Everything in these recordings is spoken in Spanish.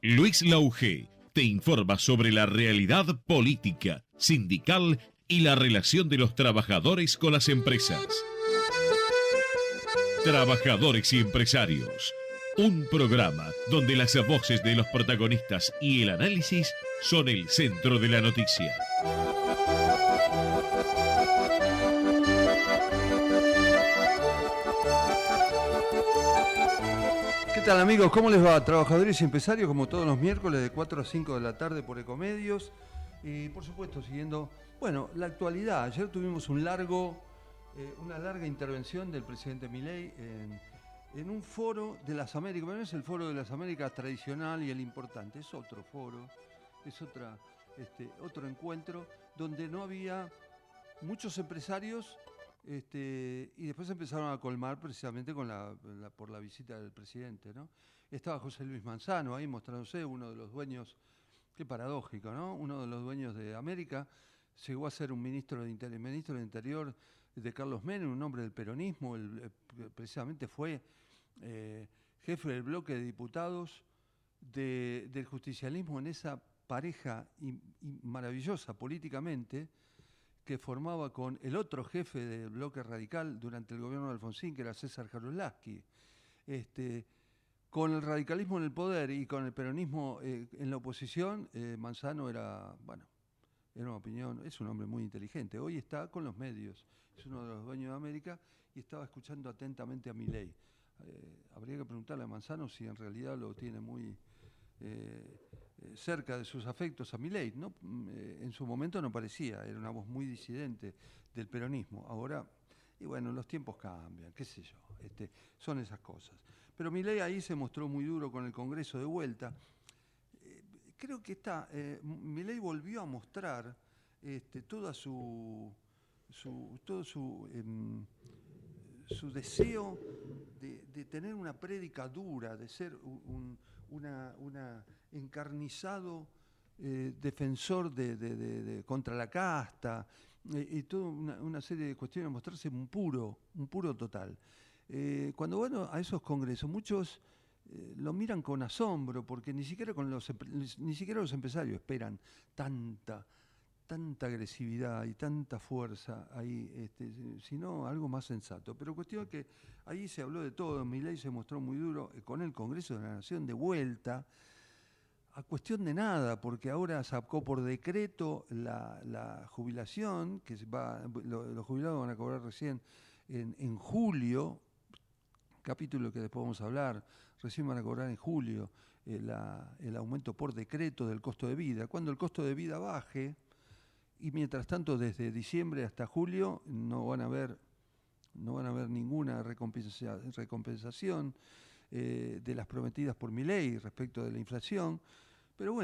Luis Lauge te informa sobre la realidad política, sindical y la relación de los trabajadores con las empresas. Trabajadores y empresarios. Un programa donde las voces de los protagonistas y el análisis son el centro de la noticia. ¿Qué tal, amigos? ¿Cómo les va? Trabajadores y empresarios, como todos los miércoles de 4 a 5 de la tarde por Ecomedios. Y por supuesto siguiendo, la actualidad. Ayer tuvimos una larga intervención del presidente Milei en un foro de las Américas. Pero no es el foro de las Américas tradicional y el importante, es otro foro, es otro encuentro donde no había muchos empresarios. Y después empezaron a colmar precisamente por la visita del presidente, ¿no? Estaba José Luis Manzano ahí mostrándose, uno de los dueños, qué paradójico, ¿no? Uno de los dueños de América, llegó a ser un ministro de Interior de Carlos Menem, un hombre del peronismo, precisamente fue jefe del bloque de diputados del justicialismo en esa pareja maravillosa políticamente, que formaba con el otro jefe del bloque radical durante el gobierno de Alfonsín, que era César Jaroslavsky. Con el radicalismo en el poder y con el peronismo en la oposición, Manzano era una opinión, es un hombre muy inteligente. Hoy está con los medios, es uno de los dueños de América y estaba escuchando atentamente a Milei. Habría que preguntarle a Manzano si en realidad lo tiene muy cerca de sus afectos a Milei, ¿no? En su momento no parecía, era una voz muy disidente del peronismo. Ahora, los tiempos cambian, qué sé yo, son esas cosas. Pero Milei ahí se mostró muy duro con el Congreso de vuelta. Creo que Milei volvió a mostrar todo su deseo de tener una prédica dura, de ser un encarnizado defensor contra la casta, y toda una serie de cuestiones, mostrarse un puro total. Cuando van a esos congresos, muchos lo miran con asombro, porque ni siquiera los empresarios esperan tanta agresividad y tanta fuerza ahí, sino algo más sensato. Pero cuestión es que ahí se habló de todo. Milei se mostró muy duro con el Congreso de la Nación de vuelta, a cuestión de nada, porque ahora sacó por decreto la jubilación, que los jubilados van a cobrar recién en julio, capítulo que después vamos a hablar, recién van a cobrar en julio el aumento por decreto del costo de vida. Cuando el costo de vida baje, y mientras tanto desde diciembre hasta julio no van a haber ninguna recompensación de las prometidas por Milei respecto de la inflación. Pero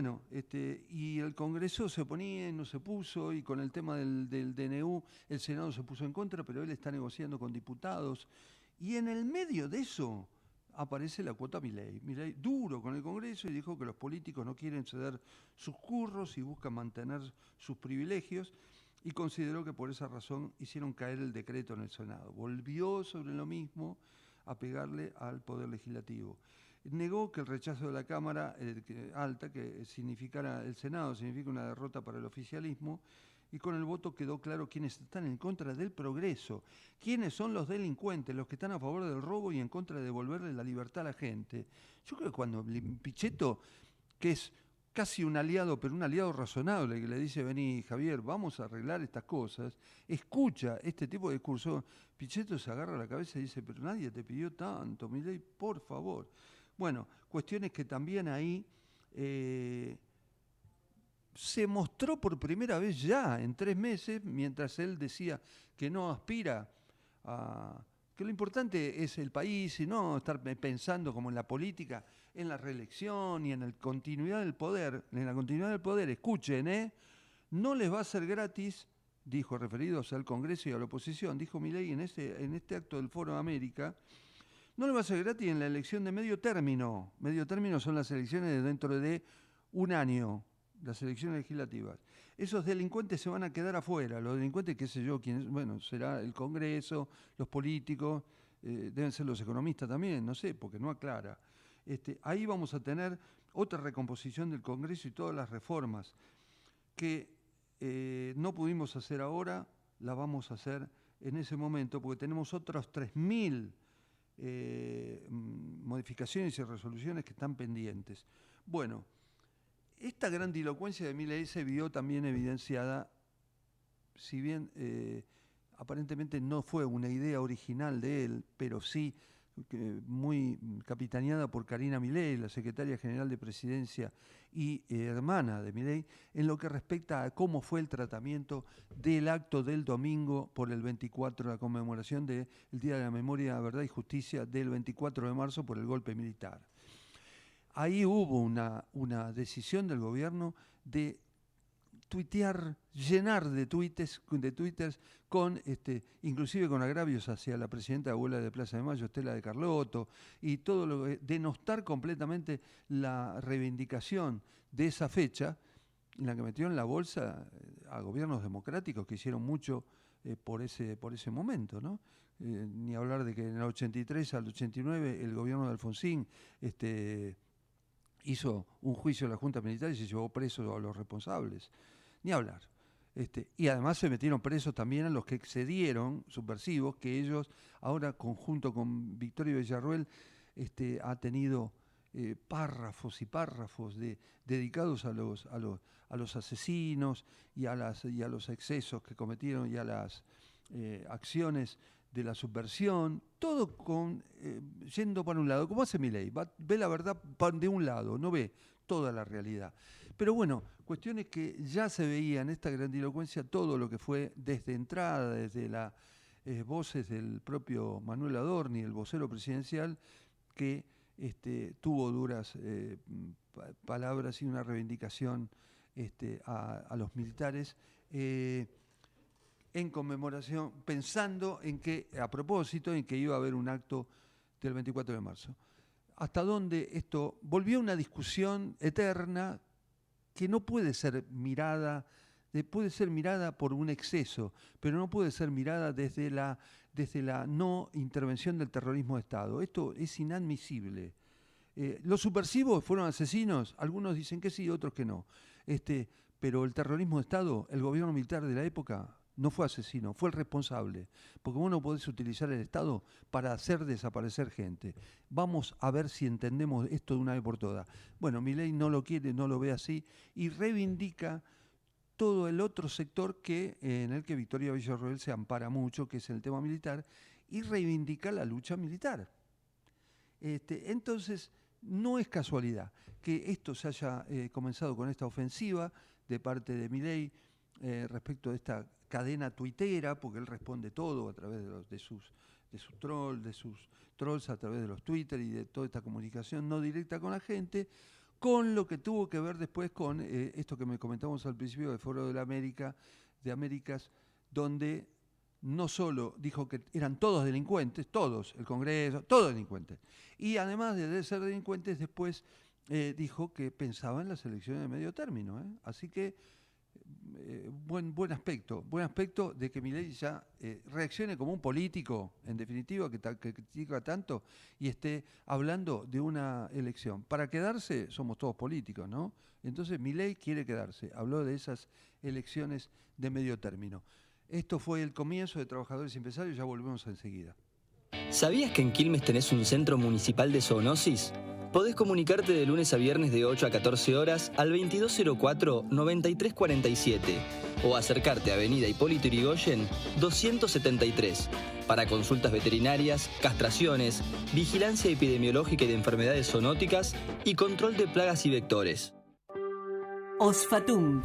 y el Congreso se oponía y no se puso, y con el tema del DNU el Senado se puso en contra, pero él está negociando con diputados. Y en el medio de eso aparece la cuota Milei. Milei duro con el Congreso y dijo que los políticos no quieren ceder sus curros y buscan mantener sus privilegios, y consideró que por esa razón hicieron caer el decreto en el Senado. Volvió sobre lo mismo a pegarle al Poder Legislativo. Negó que el rechazo de la Cámara Alta, que significara el Senado, significa una derrota para el oficialismo, y con el voto quedó claro quiénes están en contra del progreso, quiénes son los delincuentes, los que están a favor del robo y en contra de devolverle la libertad a la gente. Yo creo que cuando Pichetto, que es casi un aliado, pero un aliado razonable, que le dice: vení, Javier, vamos a arreglar estas cosas, escucha este tipo de discurso, Pichetto se agarra la cabeza y dice: pero nadie te pidió tanto, Milei, por favor. Cuestiones que también ahí se mostró por primera vez ya en 3 meses, mientras él decía que no aspira que lo importante es el país y no estar pensando como en la política, en la reelección y en la continuidad del poder. En la continuidad del poder, escuchen, no les va a ser gratis, dijo, referidos al Congreso y a la oposición, dijo Milei en este acto del Foro de América, no le va a ser gratis en la elección de medio término. Medio término son las elecciones de dentro de un año, las elecciones legislativas. Esos delincuentes se van a quedar afuera. Los delincuentes, qué sé yo, será el Congreso, los políticos, deben ser los economistas también, no sé, porque no aclara. Ahí vamos a tener otra recomposición del Congreso y todas las reformas que no pudimos hacer ahora, la vamos a hacer en ese momento, porque tenemos otros 3.000 modificaciones y resoluciones que están pendientes. Bueno, esta grandilocuencia de Milei se vio también evidenciada, si bien aparentemente no fue una idea original de él, pero sí muy capitaneada por Karina Milei, la secretaria general de Presidencia y hermana de Milei, en lo que respecta a cómo fue el tratamiento del acto del domingo por el 24, la conmemoración del Día de la Memoria, Verdad y Justicia del 24 de marzo por el golpe militar. Ahí hubo una decisión del gobierno de tuitear, llenar de twitters con, inclusive con agravios hacia la presidenta abuela de Plaza de Mayo, Estela de Carlotto, y todo lo denostar completamente la reivindicación de esa fecha, en la que metieron en la bolsa a gobiernos democráticos que hicieron mucho por ese momento, ¿no? Ni hablar de que en el 83 al 89 el gobierno de Alfonsín hizo un juicio a la Junta Militar y se llevó presos a los responsables. Ni hablar. Y además se metieron presos también a los que excedieron, subversivos, que ellos ahora, conjunto con Victorio Villarruel, ha tenido párrafos y párrafos dedicados a los asesinos y a los excesos que cometieron y a las acciones de la subversión, todo yendo para un lado, como hace Milei, ve la verdad de un lado, no ve toda la realidad. Pero bueno, cuestiones que ya se veía en esta grandilocuencia, todo lo que fue desde entrada, desde las voces del propio Manuel Adorni, el vocero presidencial, que tuvo duras palabras y una reivindicación a los militares, en conmemoración, pensando en que, a propósito, en que iba a haber un acto del 24 de marzo. Hasta dónde esto volvió a una discusión eterna que no puede ser mirada, puede ser mirada por un exceso, pero no puede ser mirada desde la no intervención del terrorismo de Estado. Esto es inadmisible. Los subversivos fueron asesinos, algunos dicen que sí, otros que no. Pero el terrorismo de Estado, el gobierno militar de la época, no fue asesino, fue el responsable. Porque vos no podés utilizar el Estado para hacer desaparecer gente. Vamos a ver si entendemos esto de una vez por todas. Bueno, Milei no lo quiere, no lo ve así y reivindica todo el otro sector en el que Victoria Villarroel se ampara mucho, que es el tema militar, y reivindica la lucha militar. Entonces, no es casualidad que esto se haya comenzado con esta ofensiva de parte de Milei respecto de esta cadena tuitera, porque él responde todo a través de sus trolls, a través de los Twitter y de toda esta comunicación no directa con la gente, con lo que tuvo que ver después con esto que me comentamos al principio del Foro de Américas, donde no solo dijo que eran todos delincuentes, todos, el Congreso, todos delincuentes, y además de ser delincuentes, después dijo que pensaba en las elecciones de medio término. Así que buen aspecto de que Milei ya reaccione como un político, en definitiva, que critica tanto y esté hablando de una elección. Para quedarse somos todos políticos, ¿no? Entonces Milei quiere quedarse, habló de esas elecciones de medio término. Esto fue el comienzo de Trabajadores y Empresarios, ya volvemos enseguida. ¿Sabías que en Quilmes tenés un centro municipal de zoonosis? Podés comunicarte de lunes a viernes de 8 a 14 horas al 2204-9347 o acercarte a Avenida Hipólito Yrigoyen 273 para consultas veterinarias, castraciones, vigilancia epidemiológica y de enfermedades zoonóticas y control de plagas y vectores. OSFATUN.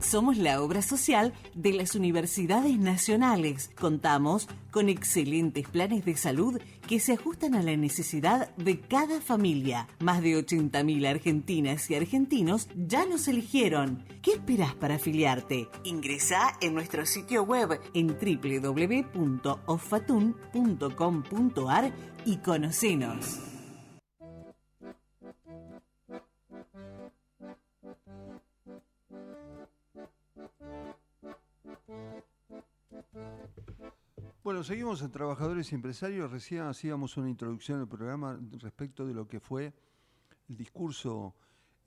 Somos la obra social de las universidades nacionales. Contamos con excelentes planes de salud que se ajustan a la necesidad de cada familia. Más de 80.000 argentinas y argentinos ya nos eligieron. ¿Qué esperás para afiliarte? Ingresá en nuestro sitio web en www.osfatun.com.ar y conocenos. Bueno, seguimos en Trabajadores y Empresarios. Recién hacíamos una introducción al programa respecto de lo que fue el discurso,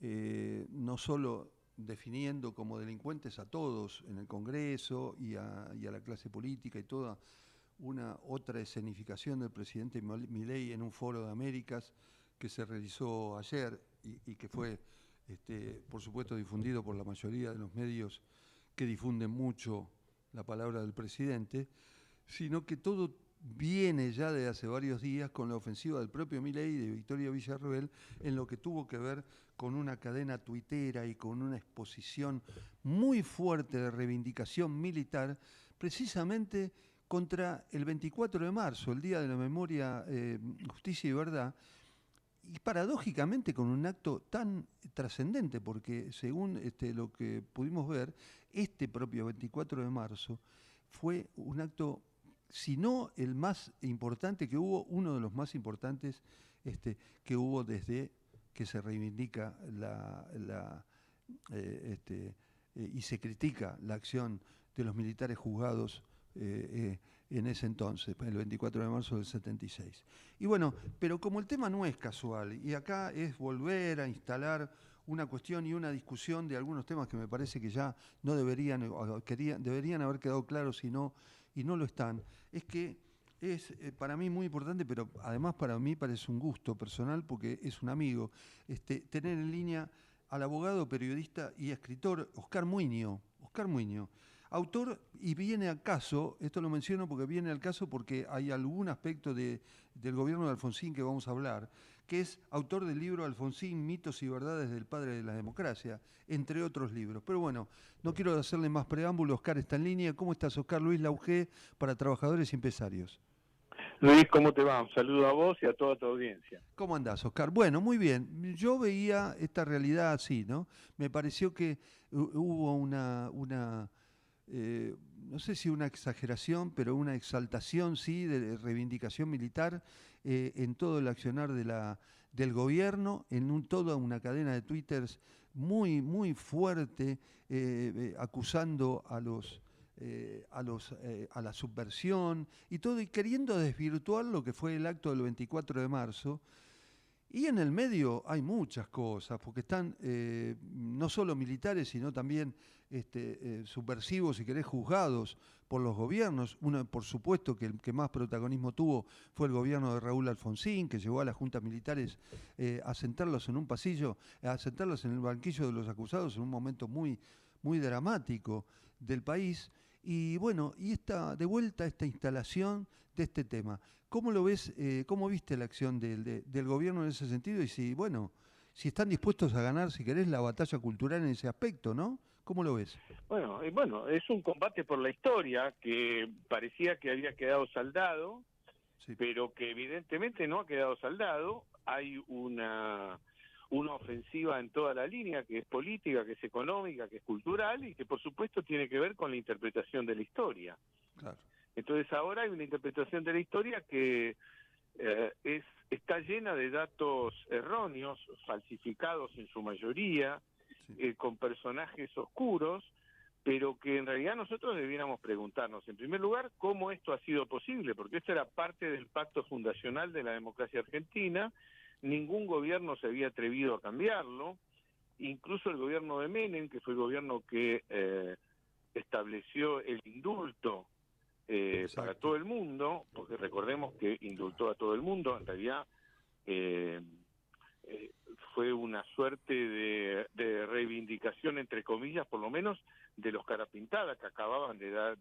no solo definiendo como delincuentes a todos en el Congreso y a la clase política y toda una otra escenificación del presidente Milei en un foro de Américas que se realizó ayer y que fue, por supuesto, difundido por la mayoría de los medios que difunden mucho la palabra del presidente, sino que todo viene ya de hace varios días con la ofensiva del propio Milei y de Victoria Villarruel en lo que tuvo que ver con una cadena tuitera y con una exposición muy fuerte de reivindicación militar, precisamente contra el 24 de marzo, el Día de la Memoria, Justicia y Verdad, y paradójicamente con un acto tan trascendente, porque según lo que pudimos ver, este propio 24 de marzo fue un acto, si no el más importante que hubo, uno de los más importantes que hubo desde que se reivindica y se critica la acción de los militares juzgados en ese entonces, el 24 de marzo del 76. Y bueno, pero como el tema no es casual, y acá es volver a instalar una cuestión y una discusión de algunos temas que me parece que ya no deberían haber quedado claros y no lo están, es que es para mí muy importante, pero además para mí parece un gusto personal porque es un amigo, tener en línea al abogado, periodista y escritor Oscar Muiño, autor, y viene al caso, esto lo menciono porque viene al caso porque hay algún aspecto del gobierno de Alfonsín que vamos a hablar, que es autor del libro Alfonsín, mitos y verdades del padre de la democracia, entre otros libros. Pero bueno, no quiero hacerle más preámbulo, Oscar está en línea. ¿Cómo estás, Oscar? Luis Laugé, para Trabajadores y Empresarios. Luis, ¿cómo te va? Un saludo a vos y a toda tu audiencia. ¿Cómo andás, Oscar? Bueno, muy bien. Yo veía esta realidad así, ¿no? Me pareció que hubo una no sé si una exageración, pero una exaltación, sí, de reivindicación militar en todo el accionar del gobierno, en toda una cadena de twitters muy, muy fuerte, acusando a la subversión y todo, y queriendo desvirtuar lo que fue el acto del 24 de marzo. Y en el medio hay muchas cosas, porque están no solo militares, sino también subversivos, si querés, juzgados por los gobiernos. Uno, por supuesto, que el que más protagonismo tuvo fue el gobierno de Raúl Alfonsín, que llevó a las juntas militares a sentarlos en un pasillo, a sentarlos en el banquillo de los acusados en un momento muy, muy dramático del país. Y bueno, y de vuelta esta instalación de este tema. ¿Cómo lo ves? ¿Cómo viste la acción del gobierno en ese sentido? Y si están dispuestos a ganar, si querés, la batalla cultural en ese aspecto, ¿no? ¿Cómo lo ves? Bueno, es un combate por la historia que parecía que había quedado saldado, sí, pero que evidentemente no ha quedado saldado. Hay una ofensiva en toda la línea, que es política, que es económica, que es cultural y que por supuesto tiene que ver con la interpretación de la historia. Claro. Entonces ahora hay una interpretación de la historia que está llena de datos erróneos, falsificados en su mayoría, sí, con personajes oscuros, pero que en realidad nosotros debiéramos preguntarnos, en primer lugar, cómo esto ha sido posible, porque esto era parte del pacto fundacional de la democracia argentina. Ningún gobierno se había atrevido a cambiarlo, incluso el gobierno de Menem, que fue el gobierno que estableció el indulto para todo el mundo, porque recordemos que indultó a todo el mundo, en realidad fue una suerte de reivindicación, entre comillas, por lo menos, de los Carapintada, que acababan de dar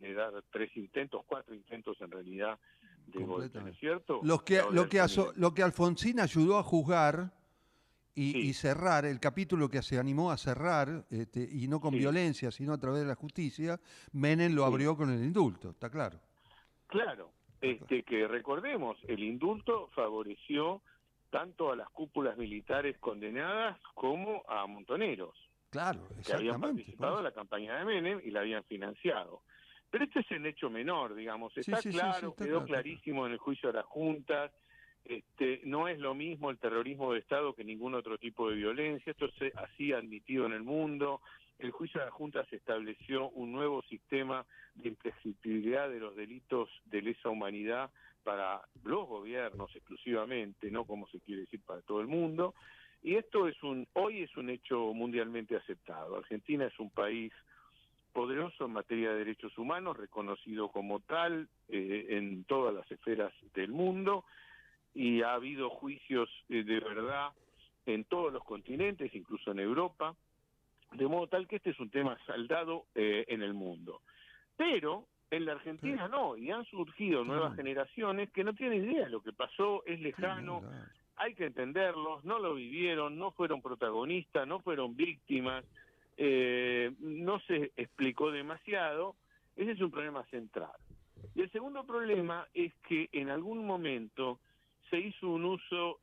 4 intentos en realidad de golpe, ¿no es cierto? Lo que Alfonsín ayudó a juzgar y cerrar, el capítulo que se animó a cerrar, y no con violencia, sino a través de la justicia, Menem lo abrió con el indulto, está claro. Claro, que recordemos, el indulto favoreció tanto a las cúpulas militares condenadas como a montoneros. Claro, que habían participado en la campaña de Menem y la habían financiado. Pero este es el hecho menor, digamos, está claro, quedó clarísimo en el juicio de las juntas. No es lo mismo el terrorismo de Estado que ningún otro tipo de violencia, esto es así admitido en el mundo, el juicio de la Junta se estableció un nuevo sistema de imprescriptibilidad de los delitos de lesa humanidad para los gobiernos exclusivamente, no como se quiere decir para todo el mundo, y esto hoy es un hecho mundialmente aceptado. Argentina es un país poderoso en materia de derechos humanos, reconocido como tal en todas las esferas del mundo, y ha habido juicios de verdad en todos los continentes, incluso en Europa, de modo tal que este es un tema saldado en el mundo. Pero en la Argentina no, y han surgido nuevas generaciones que no tienen idea de lo que pasó, es lejano, hay que entenderlos, no lo vivieron, no fueron protagonistas, no fueron víctimas, no se explicó demasiado. Ese es un problema central. Y el segundo problema es que en algún momento se hizo un uso,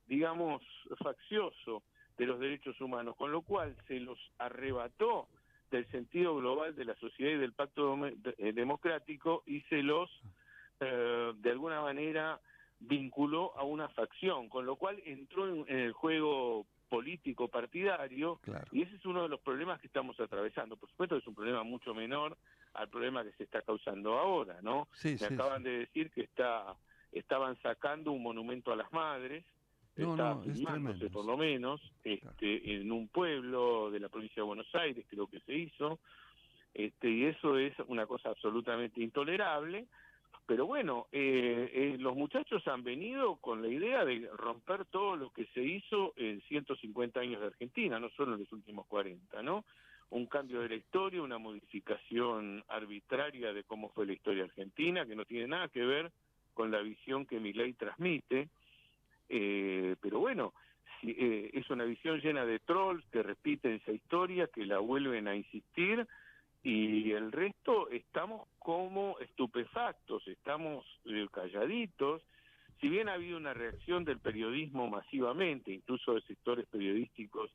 digamos, faccioso de los derechos humanos, con lo cual se los arrebató del sentido global de la sociedad y del pacto democrático y se los, de alguna manera, vinculó a una facción, con lo cual entró en el juego político partidario, y ese es uno de los problemas que estamos atravesando. Por supuesto es un problema mucho menor al problema que se está causando ahora, ¿no? Me acaban de decir que estaban sacando un monumento a las madres, está filmándose por lo menos, en un pueblo de la provincia de Buenos Aires creo que se hizo, y eso es una cosa absolutamente intolerable. Pero bueno, los muchachos han venido con la idea de romper todo lo que se hizo en 150 años de Argentina, no solo en los últimos 40, ¿no? Un cambio de la historia, una modificación arbitraria de cómo fue la historia argentina, que no tiene nada que ver con la visión que Milei transmite, pero bueno, es una visión llena de trolls que repiten esa historia, que la vuelven a insistir, y el resto estamos como estupefactos, estamos calladitos. Si bien ha habido una reacción del periodismo masivamente, incluso de sectores periodísticos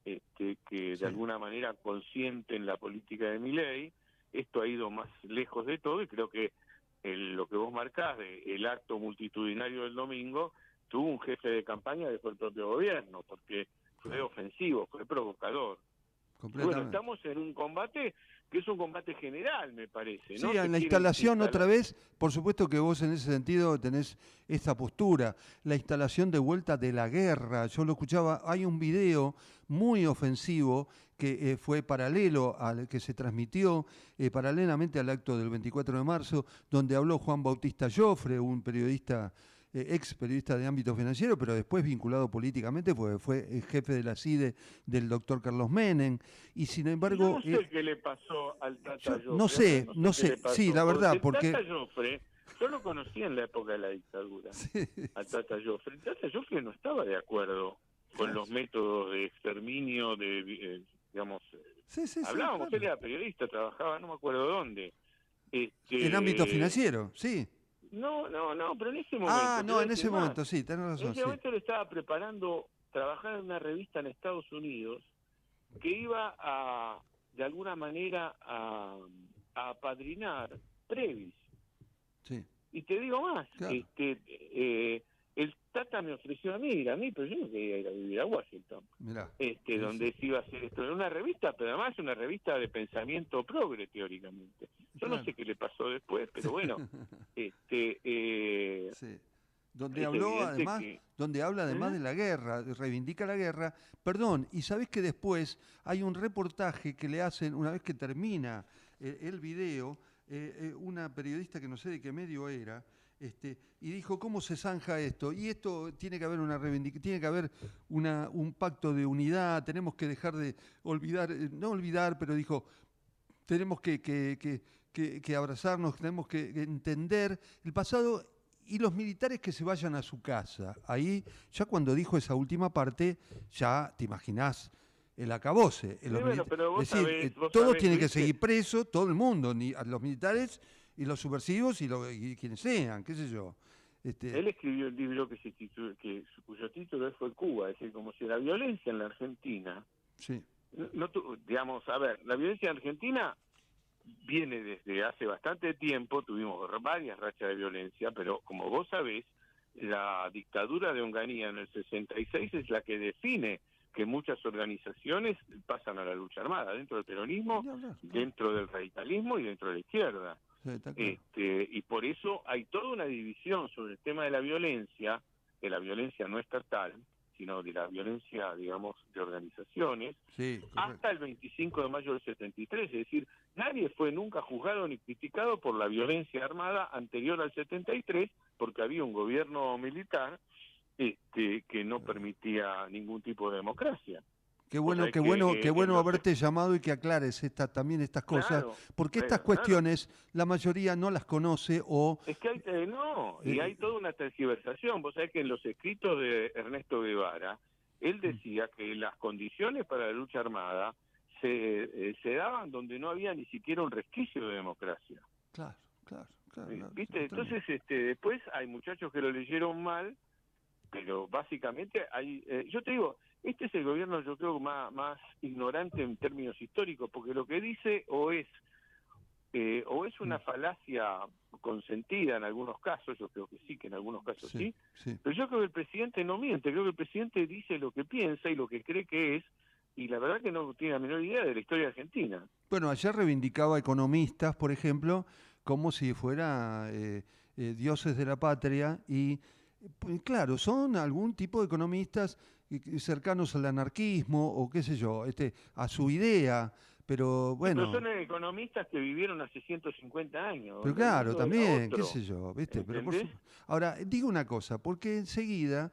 que de alguna manera consienten la política de Milei, esto ha ido más lejos de todo, y creo que lo que vos marcás el acto multitudinario del domingo tuvo un jefe de campaña que fue el propio gobierno, porque fue ofensivo, fue provocador. Bueno, estamos en un combate que es un combate general, me parece, ¿no? Sí, en la instalación otra vez, por supuesto que vos en ese sentido tenés esta postura, la instalación de vuelta de la guerra. Yo lo escuchaba, hay un video muy ofensivo que fue paralelo al que se transmitió paralelamente al acto del 24 de marzo, donde habló Juan Bautista Joffre, un periodista ex periodista de ámbito financiero, pero después vinculado políticamente, porque fue jefe de la CIDE del doctor Carlos Menem, y sin embargo... No sé qué le pasó al Tata Joffre. No sé, sí, la verdad, porque... Tata Joffre, yo lo conocí en la época de la dictadura, al Tata Joffre. El Tata Joffre no estaba de acuerdo con los métodos de exterminio, digamos... hablábamos, él era periodista, trabajaba, no me acuerdo dónde. En ámbito financiero, sí. No, pero en ese momento... en ese momento, sí, tenés razón. En ese momento le estaba preparando trabajar en una revista en Estados Unidos que iba de alguna manera, a apadrinar Previs. Sí. Y te digo más, claro. El Tata me ofreció a mí, pero yo no quería ir a vivir a Washington. Mirá, donde se iba a hacer esto. En una revista, pero además una revista de pensamiento progre, teóricamente. Yo no sé qué le pasó después, pero bueno. Sí. Donde habló además, donde habla además de la guerra, reivindica la guerra. Perdón, y sabés que después hay un reportaje que le hacen, una vez que termina el video, una periodista que no sé de qué medio era, y dijo cómo se zanja esto, y esto tiene que haber tiene que haber un pacto de unidad, tenemos que dejar de olvidar, no olvidar, pero dijo, tenemos que abrazarnos, tenemos que entender el pasado y los militares que se vayan a su casa. Ahí, ya cuando dijo esa última parte, ya te imaginás el acabose. Sí, bueno, pero es decir, todos tienen que seguir presos, todo el mundo, los militares y los subversivos y quienes sean, qué sé yo. Él escribió el libro cuyo título fue Cuba, es decir, como si la violencia en la Argentina... Sí. Digamos, a ver, la violencia en Argentina viene desde hace bastante tiempo, tuvimos varias rachas de violencia, pero como vos sabés, la dictadura de Onganía en el 66 es la que define que muchas organizaciones pasan a la lucha armada, dentro del peronismo, dentro del radicalismo y dentro de la izquierda. Sí, está claro. Y por eso hay toda una división sobre el tema de la violencia no estatal, sino de la violencia, digamos, de organizaciones, Sí, hasta el 25 de mayo del 73. Es decir, nadie fue nunca juzgado ni criticado por la violencia armada anterior al 73, porque había un gobierno militar que no permitía ningún tipo de democracia. Qué bueno haberte llamado y que aclares también estas cosas, porque estas cuestiones la mayoría no las conoce o... Es que hay toda una tergiversación. Vos sabés que en los escritos de Ernesto Guevara, él decía que las condiciones para la lucha armada se daban donde no había ni siquiera un resquicio de democracia. Claro. ¿Viste? Entonces, después hay muchachos que lo leyeron mal, pero básicamente yo te digo, este es el gobierno, yo creo, más ignorante en términos históricos, porque lo que dice o es una falacia consentida en algunos casos, yo creo que sí, que en algunos casos sí, pero yo creo que el presidente no miente, creo que el presidente dice lo que piensa y lo que cree que es, y la verdad que no tiene la menor idea de la historia argentina. Bueno, ayer reivindicaba economistas, por ejemplo, como si fuera dioses de la patria y... Claro, son algún tipo de economistas cercanos al anarquismo o qué sé yo, a su idea, pero bueno... Pero son economistas que vivieron hace 150 años. Pero claro, también, qué sé yo, ¿viste? Pero ahora, digo una cosa, porque enseguida,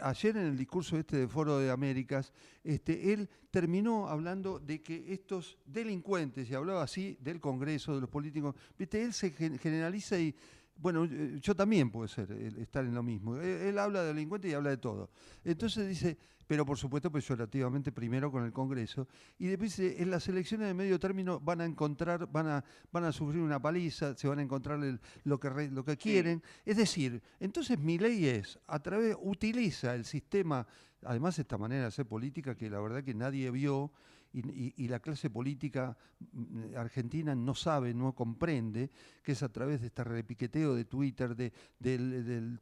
ayer en el discurso de Foro de Américas, él terminó hablando de que estos delincuentes, y hablaba así del Congreso, de los políticos, ¿viste? Él se generaliza y... Bueno, yo también puedo estar en lo mismo. Él habla de delincuentes y habla de todo. Entonces dice, pero por supuesto peyorativamente primero con el Congreso, y después dice, en las elecciones de medio término van a sufrir una paliza, se van a encontrar lo que quieren. Es decir, entonces Milei utiliza el sistema, además esta manera de hacer política que la verdad que nadie vio, y la clase política argentina no sabe, no comprende, que es a través de este repiqueteo de Twitter, del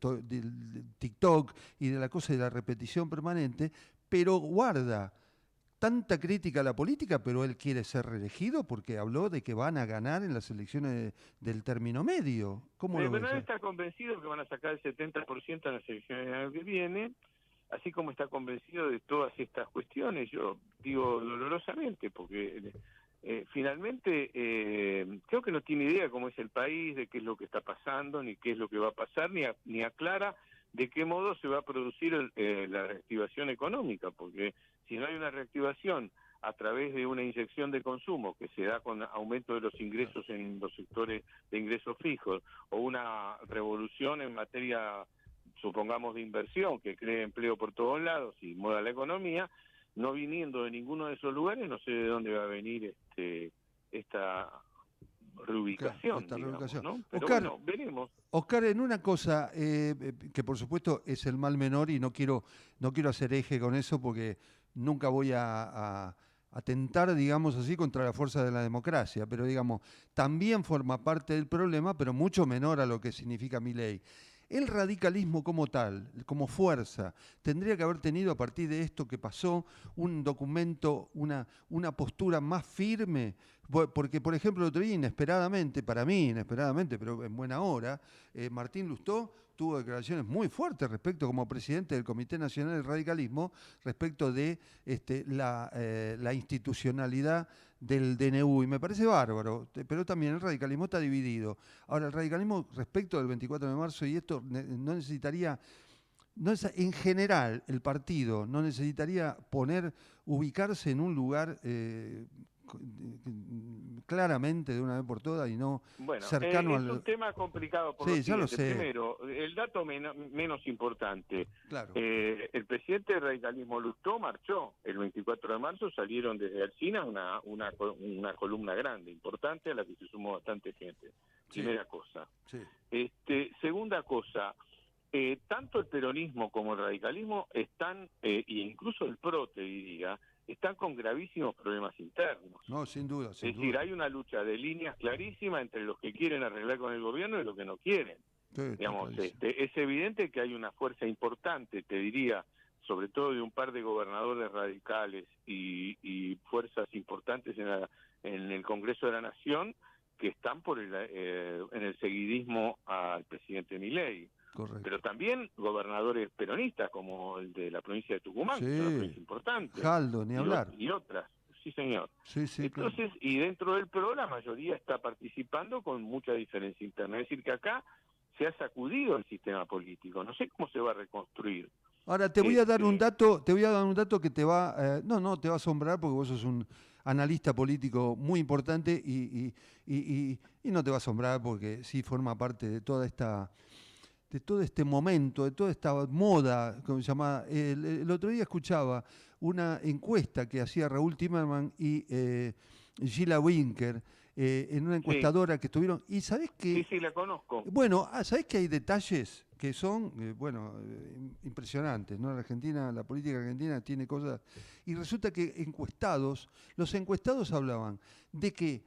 TikTok y de la cosa de la repetición permanente, pero guarda tanta crítica a la política, pero él quiere ser reelegido porque habló de que van a ganar en las elecciones del término medio. ¿Cómo lo ves? Pero él está convencido que van a sacar el 70% en las elecciones del año que viene, así como está convencido de todas estas cuestiones. Yo digo dolorosamente, porque finalmente creo que no tiene idea de cómo es el país, de qué es lo que está pasando, ni qué es lo que va a pasar, ni aclara de qué modo se va a producir la reactivación económica, porque si no hay una reactivación a través de una inyección de consumo que se da con aumento de los ingresos en los sectores de ingresos fijos, o una revolución en materia, supongamos, de inversión que cree empleo por todos lados y mueva la economía, no viniendo de ninguno de esos lugares, no sé de dónde va a venir esta reubicación, ¿no? Pero Oscar, bueno, veremos. Oscar, en una cosa que por supuesto es el mal menor y no quiero hacer eje con eso porque nunca voy a atentar, digamos así, contra la fuerza de la democracia, pero digamos, también forma parte del problema, pero mucho menor a lo que significa Milei. El radicalismo como tal, como fuerza, tendría que haber tenido a partir de esto que pasó un documento, una postura más firme, porque por ejemplo el otro día inesperadamente, pero en buena hora, Martín Lustó tuvo declaraciones muy fuertes respecto, como presidente del Comité Nacional del Radicalismo, respecto de la institucionalidad del DNU, y me parece bárbaro, pero también el radicalismo está dividido. Ahora, el radicalismo respecto del 24 de marzo, y esto no necesitaría, en general, el partido no necesitaría ubicarse en un lugar claramente de una vez por todas y no cercano es un tema complicado por lo ya lo sé. Primero, el dato menos importante. Claro. El presidente del radicalismo Lustó marchó el 24 de marzo, salieron desde Alsina una columna grande, importante, a la que se sumó bastante gente. Primera cosa. Sí. Segunda cosa, tanto el peronismo como el radicalismo están, e incluso el PRO, te diría, están con gravísimos problemas internos. No, sin duda. Es decir, hay una lucha de líneas clarísima entre los que quieren arreglar con el gobierno y los que no quieren. Sí, digamos, es evidente que hay una fuerza importante, te diría, sobre todo de un par de gobernadores radicales y fuerzas importantes en el Congreso de la Nación, que están en el seguidismo al presidente Milei. Correcto. Pero también gobernadores peronistas, como el de la provincia de Tucumán, Sí. que es una provincia importante. Jaldo, ni hablar. Y otras, sí señor. Sí, sí, Entonces, claro. y dentro del PRO la mayoría está participando con mucha diferencia interna. Es decir, que acá se ha sacudido el sistema político. No sé cómo se va a reconstruir. Ahora te voy a dar un dato, que te va, no te va a asombrar porque vos sos un analista político muy importante y no te va a asombrar porque sí forma parte de todo este momento, de toda esta moda, como se llama. El otro día escuchaba una encuesta que hacía Raúl Timerman y Gila Winker en una encuestadora que estuvieron. ¿Y sabés qué? Sí, la conozco. Bueno, ¿sabés que hay detalles que son, impresionantes, ¿no? La política argentina tiene cosas. Y resulta que los encuestados hablaban de que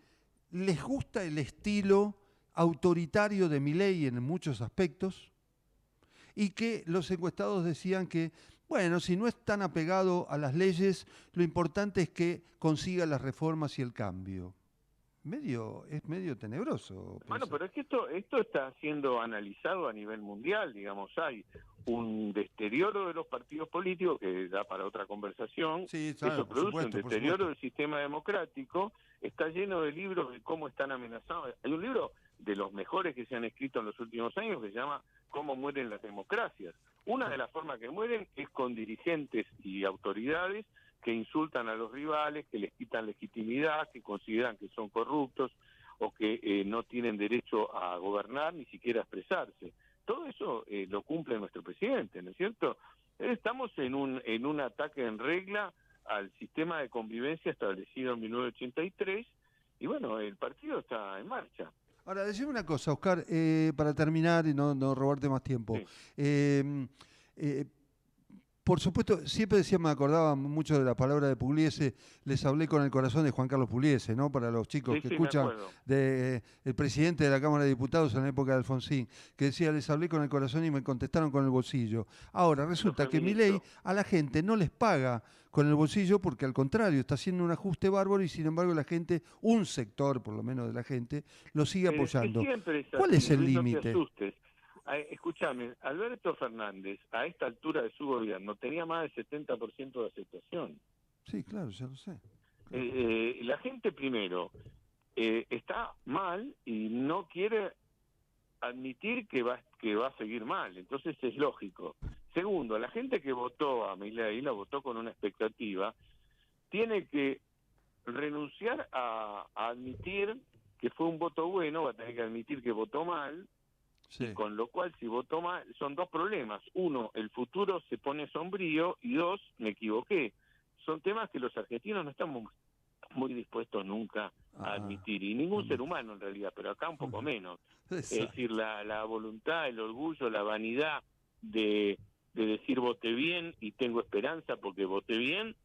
les gusta el estilo autoritario de Milei en muchos aspectos y que los encuestados decían que, bueno, si no es tan apegado a las leyes, lo importante es que consiga las reformas y el cambio. Es medio tenebroso. Bueno, pero es que esto está siendo analizado a nivel mundial, digamos, hay un deterioro de los partidos políticos que da para otra conversación, Sí, claro, eso produce supuesto, un deterioro del sistema democrático, está lleno de libros de cómo están amenazados. Hay un libro de los mejores que se han escrito en los últimos años que se llama Cómo mueren las democracias. Una de las formas que mueren es con dirigentes y autoridades que insultan a los rivales, que les quitan legitimidad, que consideran que son corruptos o que no tienen derecho a gobernar, ni siquiera a expresarse. Todo eso lo cumple nuestro presidente, ¿no es cierto? Estamos en un ataque en regla al sistema de convivencia establecido en 1983 y bueno, el partido está en marcha. Ahora, decime una cosa, Oscar, para terminar y no robarte más tiempo. Sí. Por supuesto, siempre me acordaba mucho de la palabra de Pugliese, les hablé con el corazón de Juan Carlos Pugliese, ¿no? Para los chicos que escuchan, el presidente de la Cámara de Diputados en la época de Alfonsín, que decía, les hablé con el corazón y me contestaron con el bolsillo. Ahora, resulta que Milei a la gente no les paga con el bolsillo porque al contrario, está haciendo un ajuste bárbaro y sin embargo la gente, un sector por lo menos de la gente, lo sigue apoyando. ¿Cuál es el límite? Escúchame, Alberto Fernández, a esta altura de su gobierno, tenía más del 70% de aceptación. Sí, claro, ya lo sé. Claro. La gente, primero, está mal y no quiere admitir que va a seguir mal, entonces es lógico. Segundo, la gente que votó a Milei, la votó con una expectativa, tiene que renunciar a admitir que fue un voto bueno, va a tener que admitir que votó mal. Sí. Con lo cual, si votó mal, son dos problemas. Uno, el futuro se pone sombrío, y dos, me equivoqué. Son temas que los argentinos no estamos muy dispuestos nunca a admitir, y ningún ser humano en realidad, pero acá un poco menos. Exacto. Es decir, la voluntad, el orgullo, la vanidad de decir voté bien y tengo esperanza porque voté bien,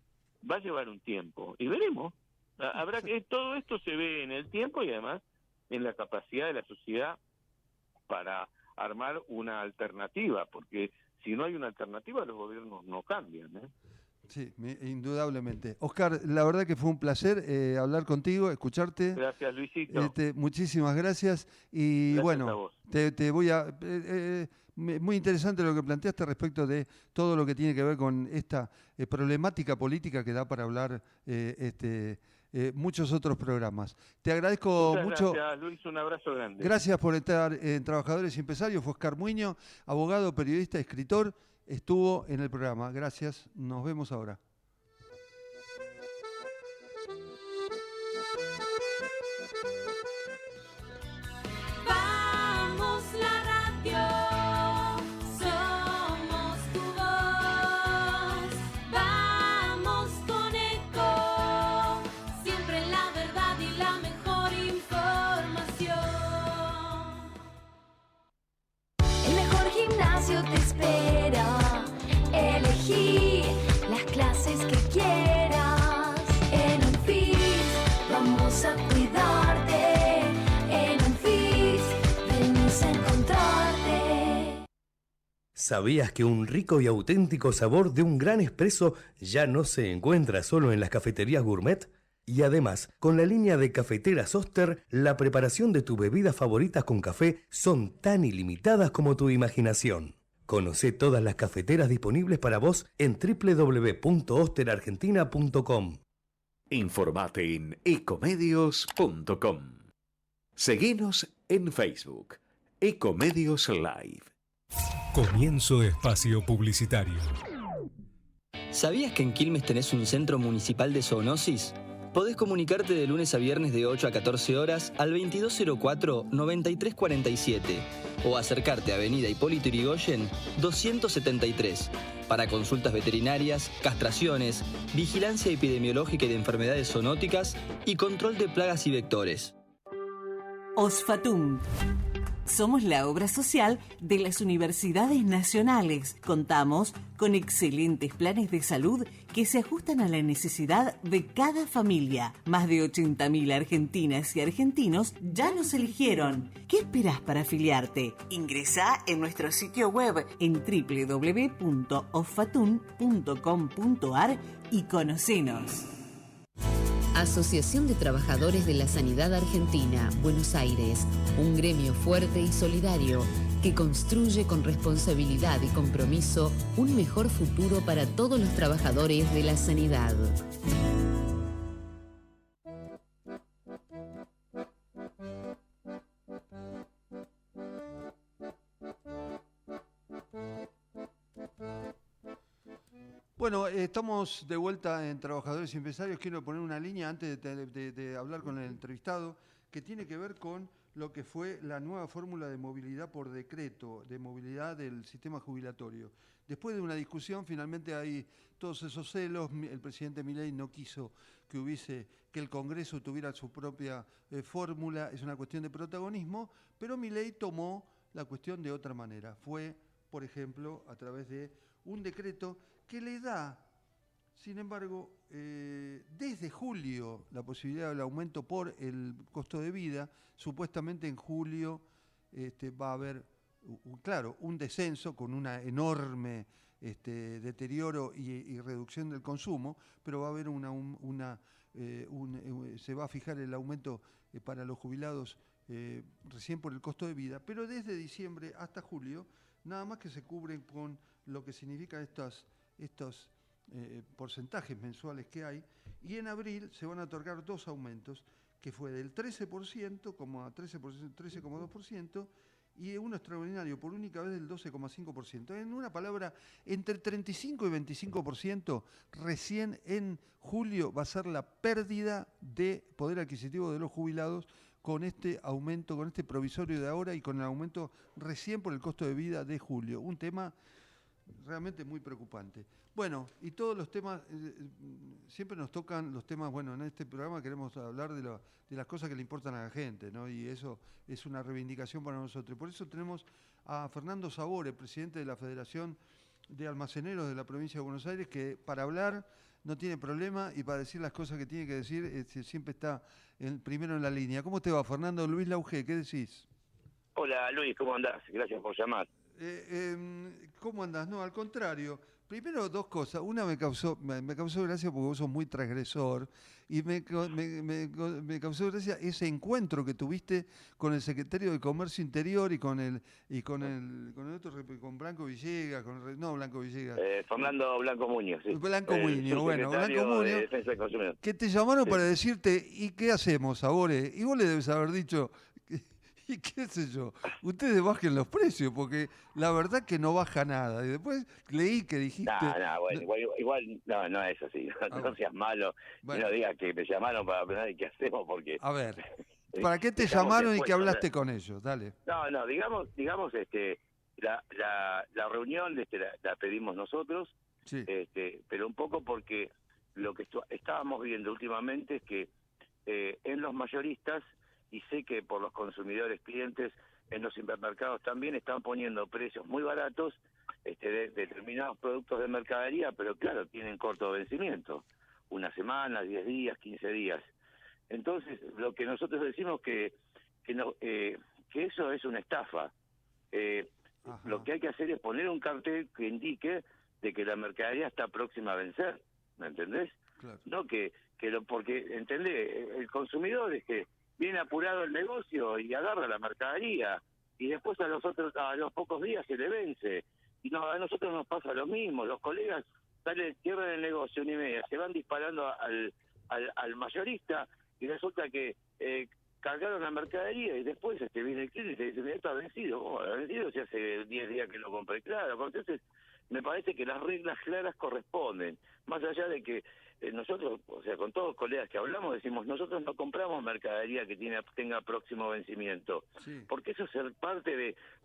va a llevar un tiempo. Y veremos. Habrá que todo esto se ve en el tiempo y además en la capacidad de la sociedad para armar una alternativa, porque si no hay una alternativa los gobiernos no cambian, ¿eh? Sí, indudablemente. Oscar, la verdad que fue un placer hablar contigo, escucharte. Gracias, Luisito. Muchísimas gracias. Y gracias, bueno, a vos. Te voy a... muy interesante lo que planteaste respecto de todo lo que tiene que ver con esta problemática política que da para hablar muchos otros programas. Te agradezco mucho. Gracias, Luis, un abrazo grande. Gracias por estar en Trabajadores y Empresarios. Fue Oscar Muiño, abogado, periodista, escritor, estuvo en el programa. Gracias, nos vemos ahora. Vamos la radio, somos tu voz, vamos con Eco, siempre la verdad y la mejor información. El mejor gimnasio te espera, elegí las clases ¿Sabías que un rico y auténtico sabor de un gran espresso ya no se encuentra solo en las cafeterías gourmet? Y además, con la línea de cafeteras Oster, la preparación de tus bebidas favoritas con café son tan ilimitadas como tu imaginación. Conoce todas las cafeteras disponibles para vos en www.osterargentina.com. Informate en ecomedios.com. Seguinos en Facebook, Ecomedios Live. Comienzo espacio publicitario. ¿Sabías que en Quilmes tenés un centro municipal de zoonosis? Podés comunicarte de lunes a viernes de 8 a 14 horas al 2204-9347 o acercarte a Avenida Hipólito Yrigoyen 273 para consultas veterinarias, castraciones, vigilancia epidemiológica y de enfermedades zoonóticas y control de plagas y vectores. Osfatum. Somos la obra social de las universidades nacionales. Contamos con excelentes planes de salud que se ajustan a la necesidad de cada familia. Más de 80.000 argentinas y argentinos ya nos eligieron. ¿Qué esperás para afiliarte? Ingresá en nuestro sitio web en www.osfatum.com.ar y conocenos. Asociación de Trabajadores de la Sanidad Argentina, Buenos Aires, un gremio fuerte y solidario que construye con responsabilidad y compromiso un mejor futuro para todos los trabajadores de la sanidad. Bueno, estamos de vuelta en Trabajadores y Empresarios. Quiero poner una línea antes de hablar con el entrevistado, que tiene que ver con lo que fue la nueva fórmula de movilidad por decreto, de movilidad del sistema jubilatorio. Después de una discusión, finalmente hay todos esos celos. El presidente Milei no quiso que el Congreso tuviera su propia fórmula. Es una cuestión de protagonismo, pero Milei tomó la cuestión de otra manera. Fue, por ejemplo, a través de un decreto que le da, sin embargo, desde julio la posibilidad del aumento por el costo de vida. Supuestamente en julio va a haber, un descenso con una enorme deterioro y reducción del consumo, pero va a haber se va a fijar el aumento para los jubilados recién por el costo de vida, pero desde diciembre hasta julio, nada más que se cubren con lo que significa estos porcentajes mensuales que hay, y en abril se van a otorgar dos aumentos, que fue del 13,2% y uno extraordinario por única vez del 12,5%. En una palabra, entre 35 y 25% recién en julio va a ser la pérdida de poder adquisitivo de los jubilados con este aumento, con este provisorio de ahora y con el aumento recién por el costo de vida de julio. Un tema realmente muy preocupante. Bueno, y todos los temas, siempre nos tocan los temas, en este programa queremos hablar de las cosas que le importan a la gente, ¿no? Y eso es una reivindicación para nosotros. Por eso tenemos a Fernando Sabore, presidente de la Federación de Almaceneros de la Provincia de Buenos Aires, que para hablar no tiene problema y para decir las cosas que tiene que decir siempre está primero en la línea. ¿Cómo te va, Fernando? Luis Lauge, ¿qué decís? Hola Luis, ¿cómo andás? Gracias por llamar. ¿Cómo andás? No, al contrario. Primero, dos cosas. Una me causó gracia porque vos sos muy transgresor y me causó gracia ese encuentro que tuviste con el secretario de Comercio Interior y con el otro, con Blanco Villegas, Blanco Villegas. Fernando Blanco Muñoz, sí. Blanco Muñoz, Blanco Muñoz, de que te llamaron para decirte, ¿y qué hacemos, Sabore? Y vos le debes haber dicho, y qué sé yo, ustedes bajen los precios, porque la verdad que no baja nada. Y después leí que dijiste... Igual no es así, no seas malo, no digas que me llamaron para hablar de qué hacemos, porque... A ver, ¿para qué te llamaron y qué hablaste con ellos? Dale. No, digamos, la reunión la pedimos nosotros, sí. Pero un poco porque lo que estábamos viendo últimamente es que en los mayoristas, y sé que por los consumidores clientes en los supermercados también están poniendo precios muy baratos de determinados productos de mercadería, pero claro, tienen corto vencimiento, una semana, 10 días, 15 días. Entonces, lo que nosotros decimos que eso es una estafa. Lo que hay que hacer es poner un cartel que indique de que la mercadería está próxima a vencer, ¿me entendés? Claro. No porque, ¿entendés? El consumidor es que viene apurado el negocio y agarra la mercadería y después a los pocos días se le vence. Y a nosotros nos pasa lo mismo, los colegas cierran el negocio 1:30, se van disparando al mayorista y resulta que cargaron la mercadería y después viene el cliente y te dice, mira, está vencido. ¿Cómo? Vencido si hace 10 días que lo compré. Claro, entonces me parece que las reglas claras corresponden, más allá de que nosotros, o sea, con todos los colegas que hablamos, decimos, nosotros no compramos mercadería que tenga próximo vencimiento, porque eso es parte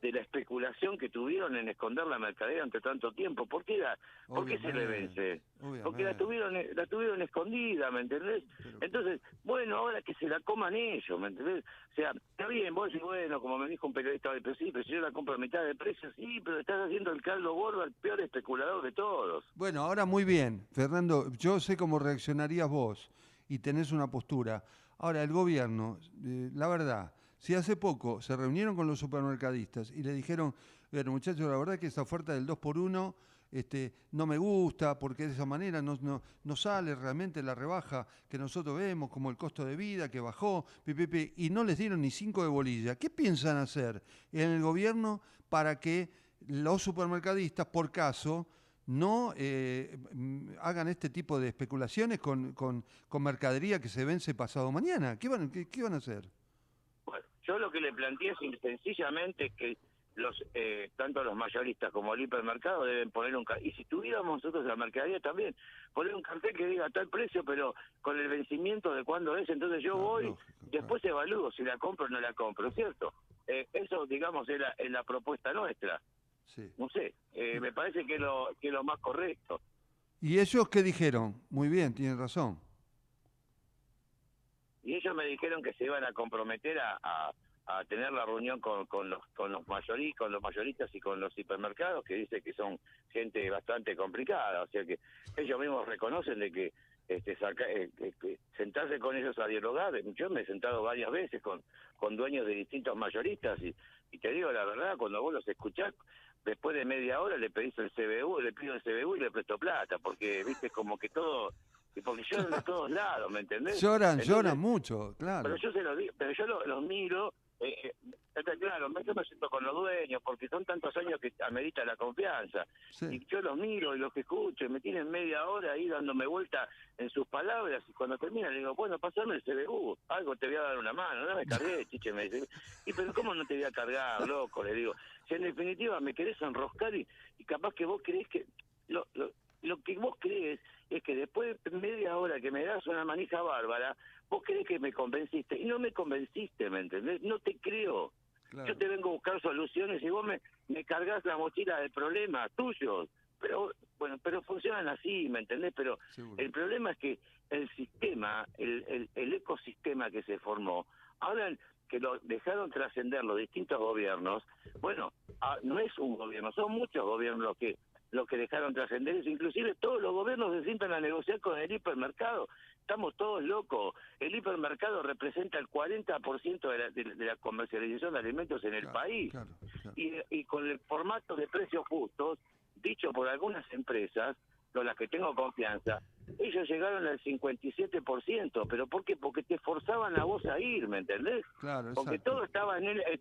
de la especulación que tuvieron en esconder la mercadería ante tanto tiempo. ¿Por qué se le vence? Porque la tuvieron escondida, ¿me entendés? Entonces, bueno, ahora que se la coman ellos, ¿me entendés? O sea, está bien, vos decís, bueno, como me dijo un periodista, pero sí, pero si yo la compro a mitad de precio, sí, pero estás haciendo el caldo gordo al peor especulador de todos. Bueno, ahora muy bien, Fernando, yo sé cómo reaccionarías vos y tenés una postura. Ahora, el gobierno, la verdad, si hace poco se reunieron con los supermercadistas y le dijeron, bueno, muchachos, la verdad que esa oferta del 2x1 no me gusta porque de esa manera no sale realmente la rebaja que nosotros vemos, como el costo de vida que bajó, y no les dieron ni 5 de bolilla. ¿Qué piensan hacer en el gobierno para que los supermercadistas, por caso, no hagan este tipo de especulaciones con mercadería que se vence pasado mañana? ¿Qué van a hacer? Bueno, yo lo que le planteé es sencillamente que tanto los mayoristas como el hipermercado deben poner un cartel, y si tuviéramos nosotros la mercadería también, poner un cartel que diga tal precio, pero con el vencimiento de cuándo es, entonces yo voy, después evalúo si la compro o no la compro, ¿cierto? Eso, digamos, es la propuesta nuestra. Sí. No sé, me parece que es lo más correcto. ¿Y ellos qué dijeron? Muy bien, tienen razón. Y ellos me dijeron que se iban a comprometer a tener la reunión con los mayoristas y con los hipermercados, que dice que son gente bastante complicada, o sea que ellos mismos reconocen de que sentarse con ellos a dialogar. Yo me he sentado varias veces con dueños de distintos mayoristas y te digo la verdad, cuando vos los escuchás, después de media hora le pedís le pido el CBU y le presto plata, porque viste como que todo, porque lloran de todos lados, ¿me entendés? Lloran mucho, claro. Pero yo se lo digo, pero yo los miro, claro, yo me siento con los dueños, porque son tantos años que amerita la confianza. Sí. Y yo los miro y los escucho, y me tienen media hora ahí dándome vuelta en sus palabras, y cuando termina le digo, bueno, pasame el CBU, algo te voy a dar una mano, no me cargué, chiche, me dice. Y pero ¿cómo no te voy a cargar, loco? Le digo, si en definitiva me querés enroscar y capaz que vos creés que... Lo que vos crees es que después de media hora que me das una manija bárbara, vos crees que me convenciste. Y no me convenciste, ¿me entendés? No te creo. Claro. Yo te vengo a buscar soluciones y vos me cargas la mochila de problemas tuyos. Pero bueno, pero funcionan así, ¿me entendés? Pero seguro. El problema es que el sistema, el ecosistema que se formó, ahora que lo dejaron trascender los distintos gobiernos, bueno, no es un gobierno, son muchos gobiernos los que dejaron trascender eso, inclusive todos los gobiernos se sientan a negociar con el hipermercado. Estamos todos locos. El hipermercado representa el 40% de la comercialización de alimentos en el país. Claro. Y con el formato de precios justos, dicho por algunas empresas, con las que tengo confianza, ellos llegaron al 57%. ¿Pero por qué? Porque te forzaban a vos a ir, ¿me entendés? Claro, porque todo estaba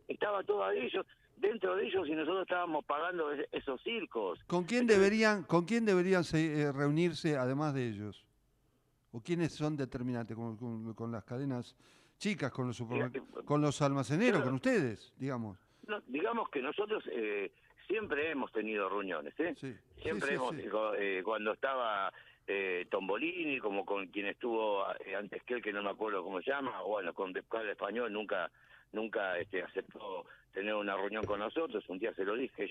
estaba todo a ellos, dentro de ellos, y nosotros estábamos pagando esos circos. ¿Con quién deberían reunirse además de ellos? ¿O quiénes son determinantes? ¿Con las cadenas chicas, con los almaceneros, claro, con ustedes, digamos? No, digamos que nosotros siempre hemos tenido reuniones, Sí. Siempre cuando estaba Tombolini, como con quien estuvo antes que no me acuerdo cómo se llama, bueno, con Descal Español nunca aceptó tener una reunión con nosotros. Un día se lo dije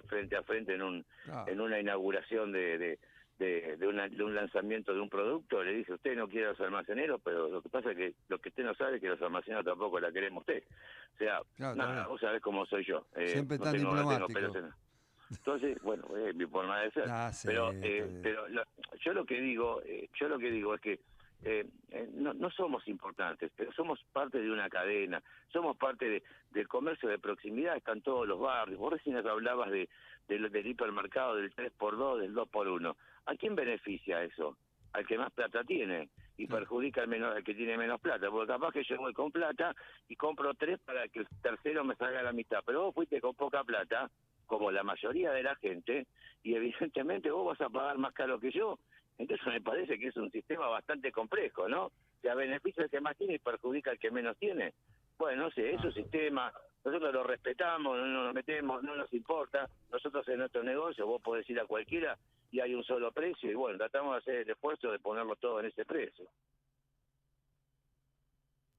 frente a frente en una inauguración de un lanzamiento de un producto. Le dije, usted no quiere los almaceneros, pero lo que pasa es que lo que usted no sabe es que los almaceneros tampoco la queremos usted. O sea, claro, vos sabés cómo soy yo. Siempre tan diplomático. Entonces, bueno, es mi forma de ser. Sí, pero yo lo que digo es que no somos importantes, pero somos parte de una cadena, somos parte del comercio de proximidad, están todos los barrios. Vos recién hablabas del hipermercado, del 3x2, del 2x1. ¿A quién beneficia eso? Al que más plata tiene, y perjudica al que tiene menos plata, porque capaz que yo voy con plata y compro 3 para que el tercero me salga a la mitad, pero vos fuiste con poca plata, como la mayoría de la gente, y evidentemente vos vas a pagar más caro que yo. Entonces me parece que es un sistema bastante complejo, ¿no? Que beneficia al que más tiene y perjudica al que menos tiene. Bueno, no sé, es un sistema, nosotros lo respetamos, no nos metemos, no nos importa. Nosotros en nuestro negocio, vos podés ir a cualquiera y hay un solo precio, y bueno, tratamos de hacer el esfuerzo de ponerlo todo en ese precio.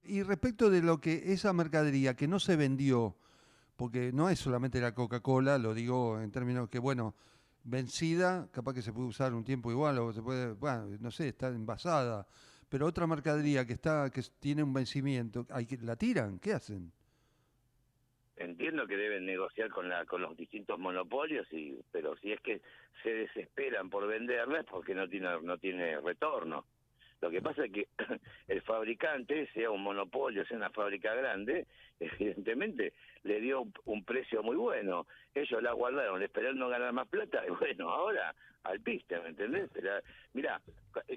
Y respecto de lo que esa mercadería que no se vendió, porque no es solamente la Coca-Cola, lo digo en términos que, bueno, vencida, capaz que se puede usar un tiempo igual, o se puede, bueno, no sé, está envasada, pero otra mercadería que tiene un vencimiento, la tiran, ¿qué hacen? Entiendo que deben negociar con los distintos monopolios, pero si es que se desesperan por venderla es porque no tiene retorno. Lo que pasa es que el fabricante, sea un monopolio, sea una fábrica grande, evidentemente le dio un precio muy bueno. Ellos la guardaron esperando ganar más plata, y bueno, ahora al piste, ¿me entendés? Mirá,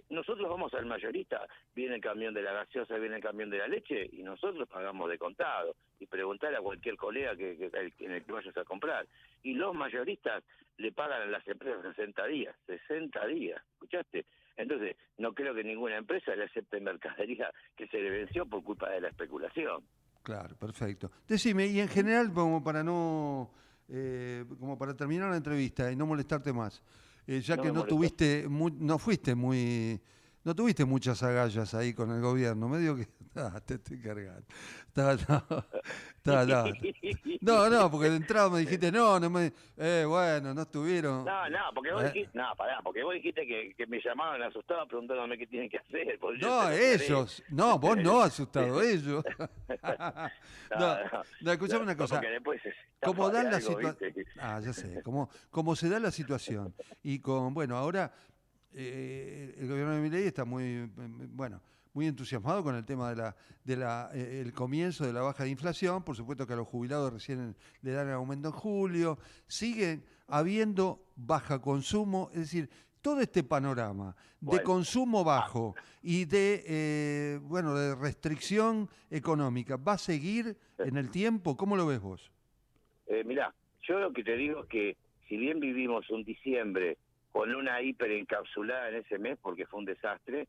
nosotros vamos al mayorista, viene el camión de la gaseosa, viene el camión de la leche, y nosotros pagamos de contado. Y preguntar a cualquier colega en el que vayas a comprar. Y los mayoristas le pagan a las empresas 60 días, ¿escuchaste? Entonces, no creo que ninguna empresa le acepte mercadería que se le venció por culpa de la especulación. Claro, perfecto. Decime, y en general, como para terminar la entrevista y no molestarte más, ya que no tuviste muchas agallas ahí con el gobierno, medio que te estoy cargando. No, porque de entrada me dijiste, bueno, no estuvieron. Porque vos dijiste, porque vos dijiste que me llamaban asustado preguntándome qué tienen que hacer. Ellos, vos no asustado, ellos. Escuchame una cosa. Como dan la situación, ya sé, como se da la situación, y ahora el gobierno de Milei está muy entusiasmado con el tema el comienzo de la baja de inflación. Por supuesto que a los jubilados recién le dan el aumento en julio. Siguen habiendo baja consumo, es decir, todo este panorama de consumo bajo y de restricción económica, ¿va a seguir en el tiempo? ¿Cómo lo ves vos? Mirá, yo lo que te digo es que si bien vivimos un diciembre con una hiperencapsulada en ese mes, porque fue un desastre,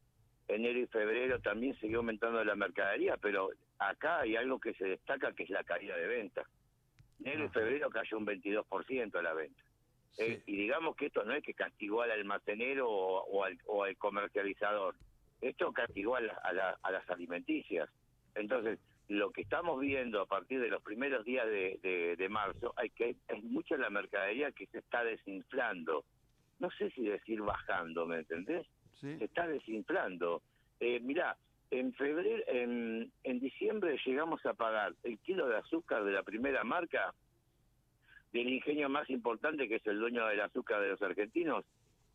enero y febrero también siguió aumentando la mercadería, pero acá hay algo que se destaca, que es la caída de ventas. Enero y febrero cayó un 22% la venta. Sí. Y digamos que esto no es que castigó al almacenero o al comercializador, esto castigó a las alimenticias. Entonces, lo que estamos viendo a partir de los primeros días de marzo, es mucha la mercadería que se está desinflando. No sé si decir bajando, ¿me entendés? Sí. Se está desinflando. Mirá, en febrero, en diciembre llegamos a pagar el kilo de azúcar de la primera marca, del ingenio más importante, que es el dueño del azúcar de los argentinos,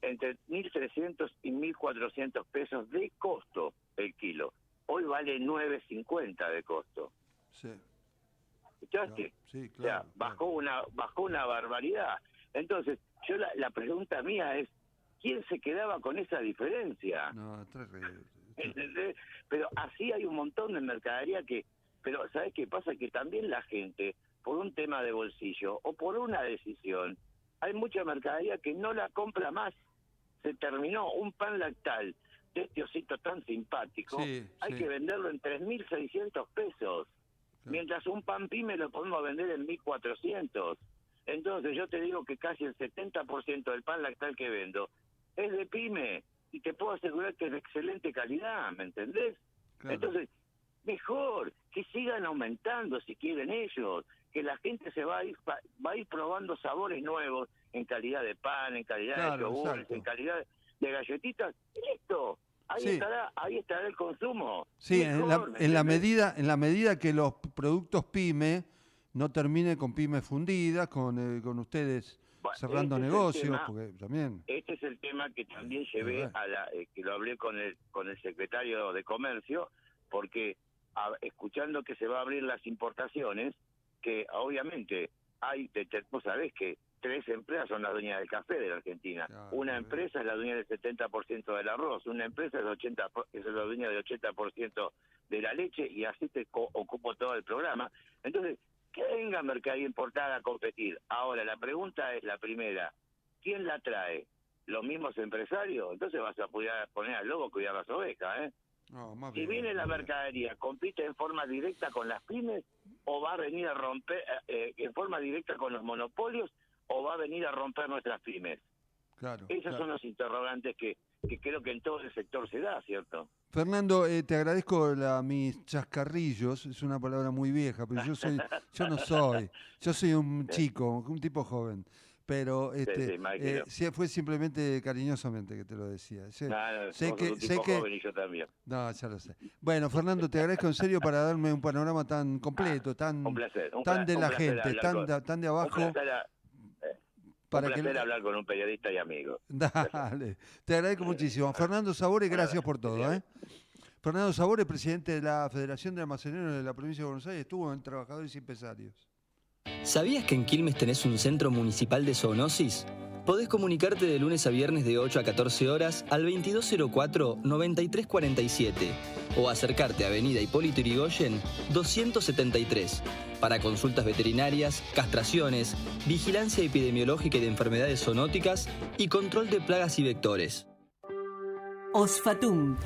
entre 1.300 y 1.400 pesos de costo el kilo. Hoy vale 9.50 de costo. Sí. ¿Escuchaste? Sí, claro. O sea, bajó una barbaridad. Entonces, yo la pregunta mía es, ¿quién se quedaba con esa diferencia? No, terrible. ¿Entendés? Pero así hay un montón de mercadería pero ¿sabés qué pasa? Que también la gente, por un tema de bolsillo o por una decisión, hay mucha mercadería que no la compra más. Se terminó un pan lactal de este osito tan simpático, hay que venderlo en 3.600 pesos, mientras un pan pyme lo podemos vender en 1.400. Entonces yo te digo que casi el 70% del pan lactal que vendo es de pyme, y te puedo asegurar que es de excelente calidad, ¿me entendés? Claro. Entonces, mejor que sigan aumentando si quieren ellos, que la gente se va a ir probando sabores nuevos en calidad de pan, en calidad de yogures, en calidad de galletitas, y listo. Ahí estará el consumo. Sí, mejor, en la medida que los productos pyme no terminen con pymes fundidas, con ustedes cerrando negocios, porque también... Este es el tema que también llevé que lo hablé con el secretario de Comercio, porque escuchando que se va a abrir las importaciones, que obviamente vos sabés que 3 empresas son las dueñas del café de la Argentina. Una empresa es la dueña del 70% del arroz, una empresa es la dueña del 80% de la leche, y así te ocupo todo el programa. Entonces, que venga mercadería importada a competir. Ahora, la pregunta es la primera: ¿quién la trae? ¿Los mismos empresarios? Entonces vas a poner al lobo a cuidar las ovejas, ¿eh? No, más si bien, viene la mercadería, ¿compite en forma directa con las pymes o va a venir a romper en forma directa con los monopolios o va a venir a romper nuestras pymes? Claro. Esos son los interrogantes que creo que en todo el sector se da, ¿cierto? Fernando, te agradezco mis chascarrillos, es una palabra muy vieja, pero yo soy un chico, un tipo joven. Pero fue simplemente cariñosamente que te lo decía. Sé que joven y yo también. No, ya lo sé. Bueno, Fernando, te agradezco en serio para darme un panorama tan completo, tan de la gente, tan de abajo. Un placer hablar con un periodista y amigo. Dale, te agradezco muchísimo. Fernando Sabore, gracias por todo. Fernando Sabore, presidente de la Federación de Almaceneros de la provincia de Buenos Aires, estuvo en Trabajadores y Empresarios. ¿Sabías que en Quilmes tenés un centro municipal de zoonosis? Podés comunicarte de lunes a viernes de 8 a 14 horas al 2204-9347 o acercarte a Avenida Hipólito Yrigoyen 273 para consultas veterinarias, castraciones, vigilancia epidemiológica y de enfermedades zoonóticas y control de plagas y vectores. Osfatum.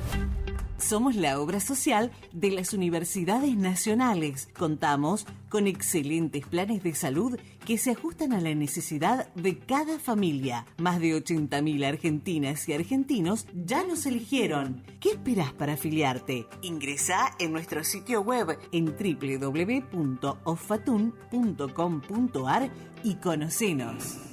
Somos la obra social de las universidades nacionales. Contamos con excelentes planes de salud que se ajustan a la necesidad de cada familia. Más de 80.000 argentinas y argentinos ya nos eligieron. ¿Qué esperás para afiliarte? Ingresá en nuestro sitio web en www.osfatum.com.ar y conocenos.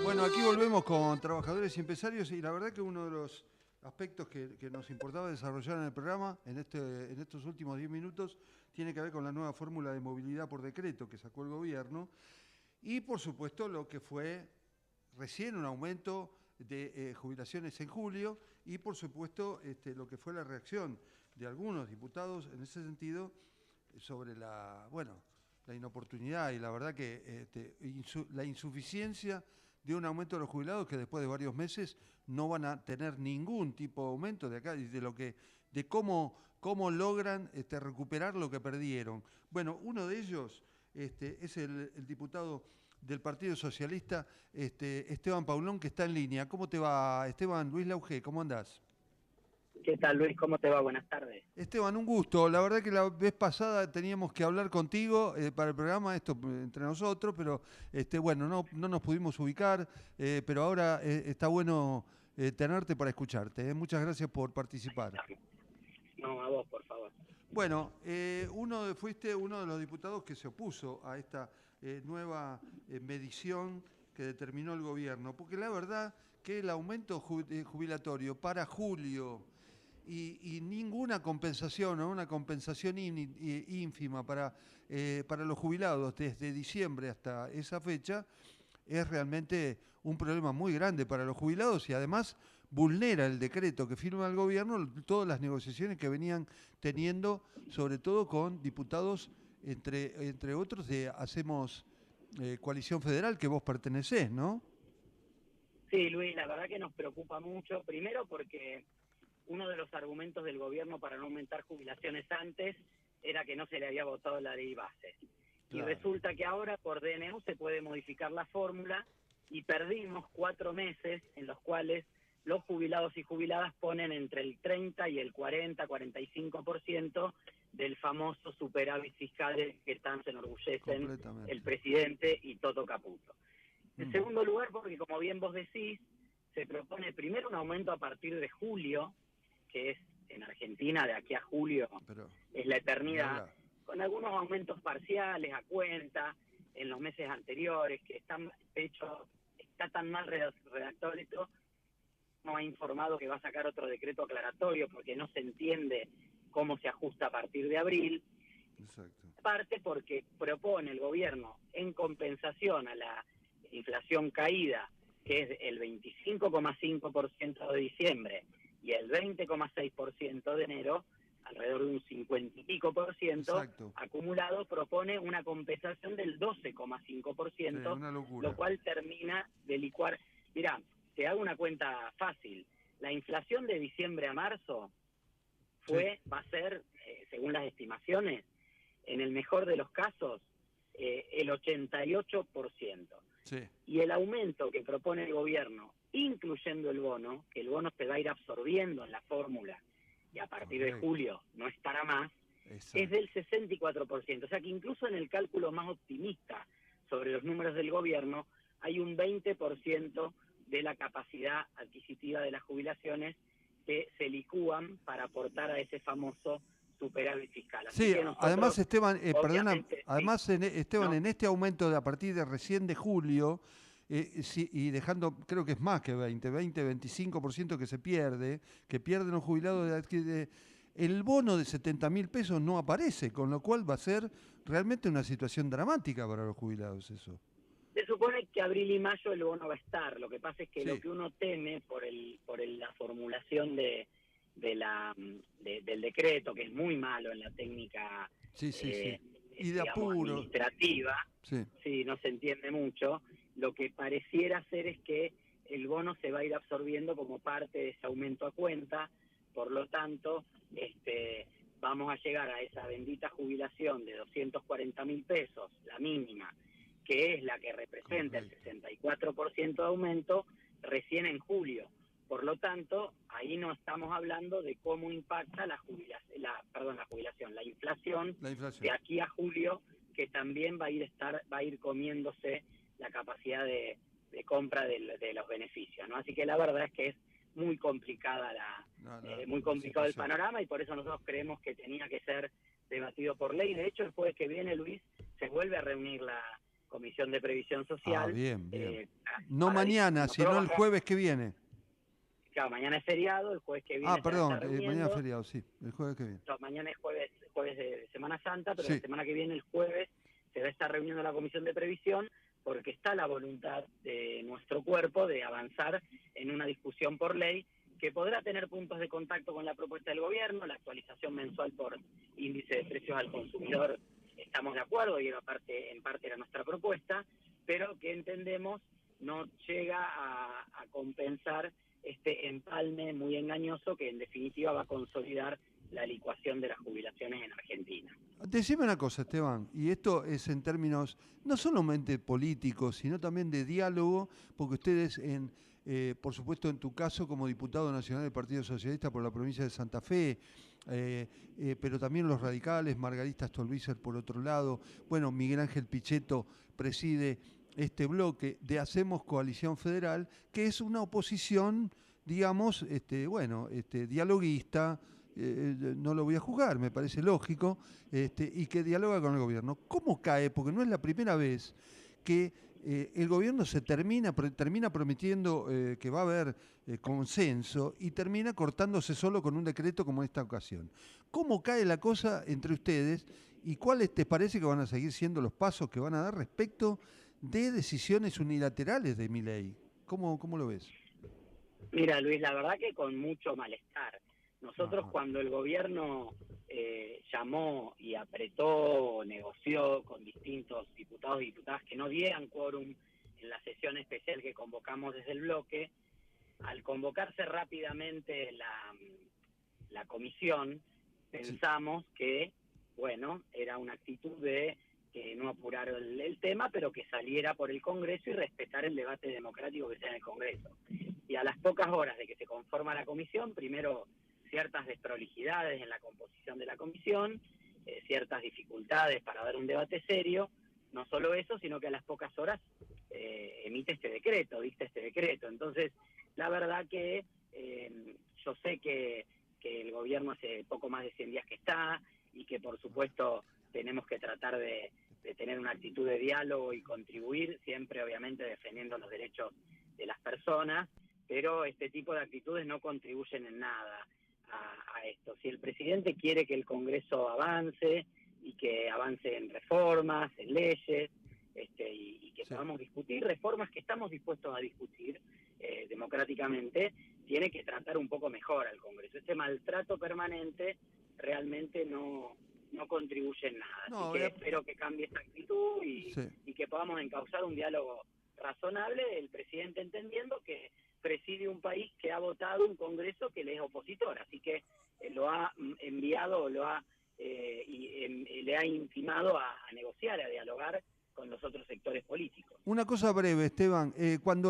Bueno, aquí volvemos con Trabajadores y Empresarios, y la verdad que uno de los aspectos que nos importaba desarrollar en el programa en estos últimos 10 minutos tiene que ver con la nueva fórmula de movilidad por decreto que sacó el gobierno y, por supuesto, lo que fue recién un aumento de jubilaciones en julio y, por supuesto, lo que fue la reacción de algunos diputados en ese sentido sobre la inoportunidad y la verdad que la insuficiencia de un aumento de los jubilados que después de varios meses no van a tener ningún tipo de aumento de acá, de cómo logran recuperar lo que perdieron. Bueno, uno de ellos es el diputado del Partido Socialista, Esteban Paulón, que está en línea. ¿Cómo te va, Esteban? Luis Lauge, ¿cómo andás? ¿Qué tal, Luis? ¿Cómo te va? Buenas tardes. Esteban, un gusto. La verdad que la vez pasada teníamos que hablar contigo para el programa, esto entre nosotros, pero no nos pudimos ubicar, pero ahora está bueno tenerte para escucharte. Muchas gracias por participar. No, a vos, por favor. Bueno, fuiste uno de los diputados que se opuso a esta nueva medición que determinó el gobierno, porque la verdad que el aumento jubilatorio para julio y ninguna compensación, ¿no? Una compensación ínfima para los jubilados desde diciembre hasta esa fecha es realmente un problema muy grande para los jubilados y además vulnera el decreto que firma el gobierno, todas las negociaciones que venían teniendo, sobre todo con diputados, entre otros, de Hacemos Coalición Federal, que vos pertenecés, ¿no? Sí, Luis, la verdad que nos preocupa mucho, primero porque uno de los argumentos del gobierno para no aumentar jubilaciones antes era que no se le había votado la ley base. Claro. Y resulta que ahora por DNU se puede modificar la fórmula y perdimos 4 meses en los cuales los jubilados y jubiladas ponen entre el 30 y el 40-45% del famoso superávit fiscal que tanto se enorgullecen el presidente y Toto Caputo. En segundo lugar, porque como bien vos decís, se propone primero un aumento a partir de julio, que es en Argentina de aquí a julio, es la eternidad, con algunos aumentos parciales a cuenta en los meses anteriores, que está tan mal redactado esto ha informado que va a sacar otro decreto aclaratorio porque no se entiende cómo se ajusta a partir de abril. Exacto. Parte porque propone el gobierno, en compensación a la inflación caída, que es el 25,5% de diciembre y el 20,6% de enero, alrededor de un 50 y pico por ciento acumulado, propone una compensación del 12,5%, una locura. lo cual termina de licuar. Mirá, te hago una cuenta fácil. La inflación de diciembre a marzo va a ser, según las estimaciones, en el mejor de los casos, el 88%. Sí. Y el aumento que propone el gobierno, incluyendo el bono, que el bono se va a ir absorbiendo en la fórmula y a partir de julio no estará más, es del 64%. O sea que incluso en el cálculo más optimista sobre los números del gobierno, hay un 20% de la capacidad adquisitiva de las jubilaciones que se licúan para aportar a ese famoso superávit fiscal. Así Sí, que nosotros, además Esteban, ¿no? en este aumento de a partir de recién de julio, y dejando, creo que es más que 25% que se pierde, que pierden los jubilados, el bono de 70.000 pesos no aparece, con lo cual va a ser realmente una situación dramática para los jubilados eso. Se supone que abril y mayo el bono va a estar, lo que pasa es que lo que uno teme por la formulación del decreto, que es muy malo en la técnica y de apuro administrativa, no se entiende mucho, lo que pareciera ser es que el bono se va a ir absorbiendo como parte de ese aumento a cuenta, por lo tanto vamos a llegar a esa bendita jubilación de 240.000 pesos, la mínima, que es la que representa el 64% de aumento, recién en julio. Por lo tanto, ahí no estamos hablando de cómo impacta la inflación de aquí a julio, que también va a ir comiéndose la capacidad de compra de los beneficios, ¿no? Así que la verdad es que es muy complicada muy complicado el panorama, y por eso nosotros creemos que tenía que ser debatido por ley. De hecho, el jueves que viene, Luis, se vuelve a reunir la Comisión de Previsión Social. Bien. No mañana, sino el jueves que viene. Claro, mañana es feriado, el jueves que viene. Mañana es feriado, sí, el jueves que viene. No, mañana es jueves de Semana Santa, pero la semana que viene, el jueves, se va a estar reuniendo la Comisión de Previsión, porque está la voluntad de nuestro cuerpo de avanzar en una discusión por ley que podrá tener puntos de contacto con la propuesta del gobierno, la actualización mensual por índice de precios al consumidor. Estamos de acuerdo y en parte era nuestra propuesta, pero que entendemos no llega a compensar este empalme muy engañoso que en definitiva va a consolidar la licuación de las jubilaciones en Argentina. Decime una cosa, Esteban, y esto es en términos no solamente políticos, sino también de diálogo, porque ustedes, por supuesto en tu caso como diputado nacional del Partido Socialista por la provincia de Santa Fe, pero también los radicales, Margarita Stolbizer por otro lado, bueno, Miguel Ángel Pichetto preside este bloque de Hacemos Coalición Federal, que es una oposición, digamos, dialoguista, no lo voy a juzgar, me parece lógico, y que dialoga con el gobierno. ¿Cómo cae? Porque no es la primera vez que el gobierno se termina prometiendo que va a haber consenso y termina cortándose solo con un decreto como en esta ocasión. ¿Cómo cae la cosa entre ustedes y cuáles te parece que van a seguir siendo los pasos que van a dar respecto de decisiones unilaterales de Milei? ¿Cómo lo ves? Mira, Luis, la verdad que con mucho malestar. Nosotros cuando el gobierno llamó y apretó, negoció con distintos diputados y diputadas que no dieran quórum en la sesión especial que convocamos desde el bloque, al convocarse rápidamente la comisión, pensamos que, bueno, era una actitud de que no apurar el tema, pero que saliera por el Congreso y respetar el debate democrático que sea en el Congreso. Y a las pocas horas de que se conforma la comisión, primero ciertas desprolijidades en la composición de la comisión, ciertas dificultades para dar un debate serio, no solo eso, sino que a las pocas horas dicta este decreto. Entonces, la verdad que yo sé que el gobierno hace poco más de 100 días que está, y que por supuesto tenemos que tratar de tener una actitud de diálogo y contribuir, siempre obviamente defendiendo los derechos de las personas, pero este tipo de actitudes no contribuyen en nada a esto. Si el presidente quiere que el Congreso avance y que avance en reformas, en leyes, y que podamos discutir reformas que estamos dispuestos a discutir democráticamente, tiene que tratar un poco mejor al Congreso. Este maltrato permanente realmente no contribuye en nada. No, Así que espero que cambie esta actitud y que podamos encauzar un diálogo razonable, el presidente entendiendo que preside un país que ha votado un Congreso que le es opositor, así que lo ha enviado, le ha intimado a negociar, a dialogar con los otros sectores políticos. Una cosa breve, Esteban. Cuando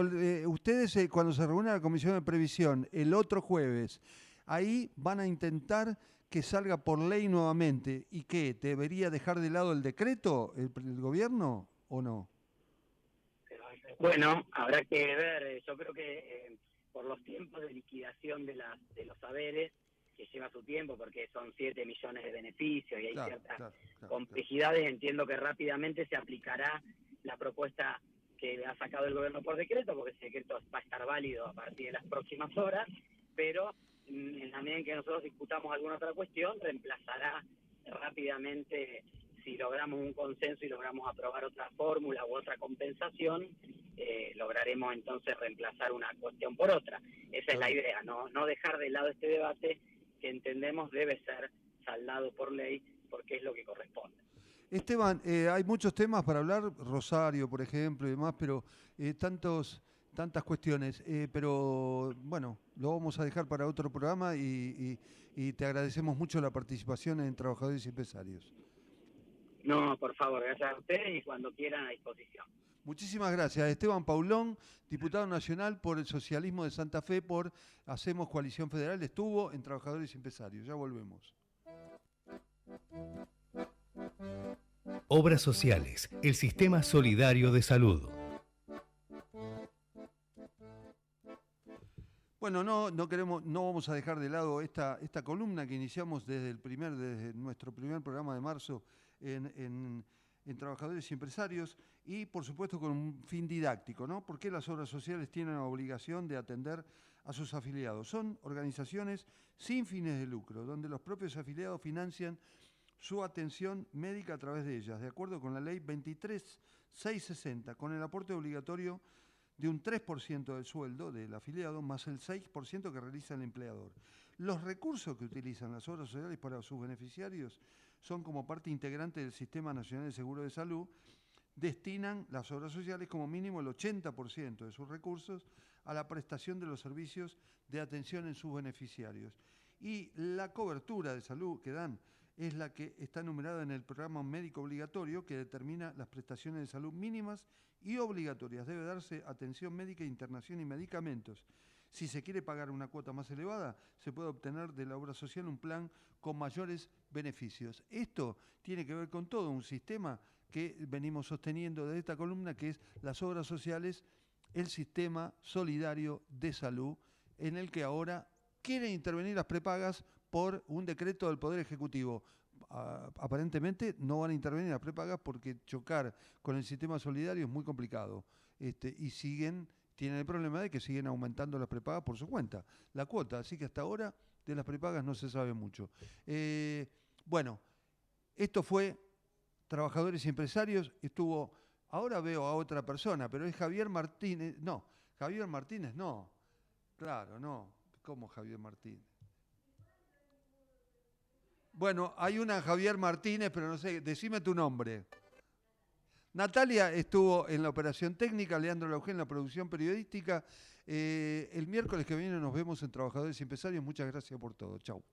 ustedes, cuando se reúne la Comisión de Previsión el otro jueves, ahí van a intentar que salga por ley nuevamente. ¿Y qué? ¿Debería dejar de lado el decreto el gobierno o no? Bueno, habrá que ver. Yo creo que por los tiempos de liquidación de los saberes, que lleva su tiempo porque son 7 millones de beneficios y hay ciertas complejidades, entiendo que rápidamente se aplicará la propuesta que ha sacado el gobierno por decreto, porque ese decreto va a estar válido a partir de las próximas horas, pero en la medida en que nosotros discutamos alguna otra cuestión, reemplazará rápidamente, si logramos un consenso y logramos aprobar otra fórmula u otra compensación, lograremos entonces reemplazar una cuestión por otra. Esa es la idea, no dejar de lado este debate que entendemos debe ser saldado por ley porque es lo que corresponde. Esteban, hay muchos temas para hablar, Rosario, por ejemplo, y demás, pero tantas cuestiones, pero bueno, lo vamos a dejar para otro programa y te agradecemos mucho la participación en Trabajadores y Empresarios. No, por favor, gracias a ustedes y cuando quieran a disposición. Muchísimas gracias. Esteban Paulón, diputado nacional por el socialismo de Santa Fe, por Hacemos Coalición Federal, estuvo en Trabajadores y Empresarios. Ya volvemos. Obras sociales, el sistema solidario de salud. Bueno, no vamos a dejar de lado esta columna que iniciamos desde nuestro primer programa de marzo en Trabajadores y Empresarios, y por supuesto con un fin didáctico, ¿no? ¿Por qué las obras sociales tienen la obligación de atender a sus afiliados? Son organizaciones sin fines de lucro, donde los propios afiliados financian su atención médica a través de ellas, de acuerdo con la ley 23.660, con el aporte obligatorio de un 3% del sueldo del afiliado más el 6% que realiza el empleador. Los recursos que utilizan las obras sociales para sus beneficiarios son como parte integrante del Sistema Nacional de Seguro de Salud. Destinan las obras sociales como mínimo el 80% de sus recursos a la prestación de los servicios de atención en sus beneficiarios. Y la cobertura de salud que dan es la que está numerada en el programa médico obligatorio que determina las prestaciones de salud mínimas y obligatorias. Debe darse atención médica, internación y medicamentos. Si se quiere pagar una cuota más elevada, se puede obtener de la obra social un plan con mayores beneficios. Esto tiene que ver con todo un sistema que venimos sosteniendo desde esta columna, que es las obras sociales, el sistema solidario de salud, en el que ahora quieren intervenir las prepagas por un decreto del Poder Ejecutivo. Aparentemente no van a intervenir las prepagas porque chocar con el sistema solidario es muy complicado. Y tienen el problema de que siguen aumentando las prepagas por su cuenta, la cuota. Así que hasta ahora de las prepagas no se sabe mucho. Bueno, esto fue Trabajadores y Empresarios. Ahora veo a otra persona, pero es Javier Martínez. No, Javier Martínez no. Claro, no. ¿Cómo Javier Martínez? Bueno, hay una Javier Martínez, pero no sé, decime tu nombre. Natalia estuvo en la operación técnica, Leandro Laugé en la producción periodística. El miércoles que viene nos vemos en Trabajadores y Empresarios. Muchas gracias por todo. Chau.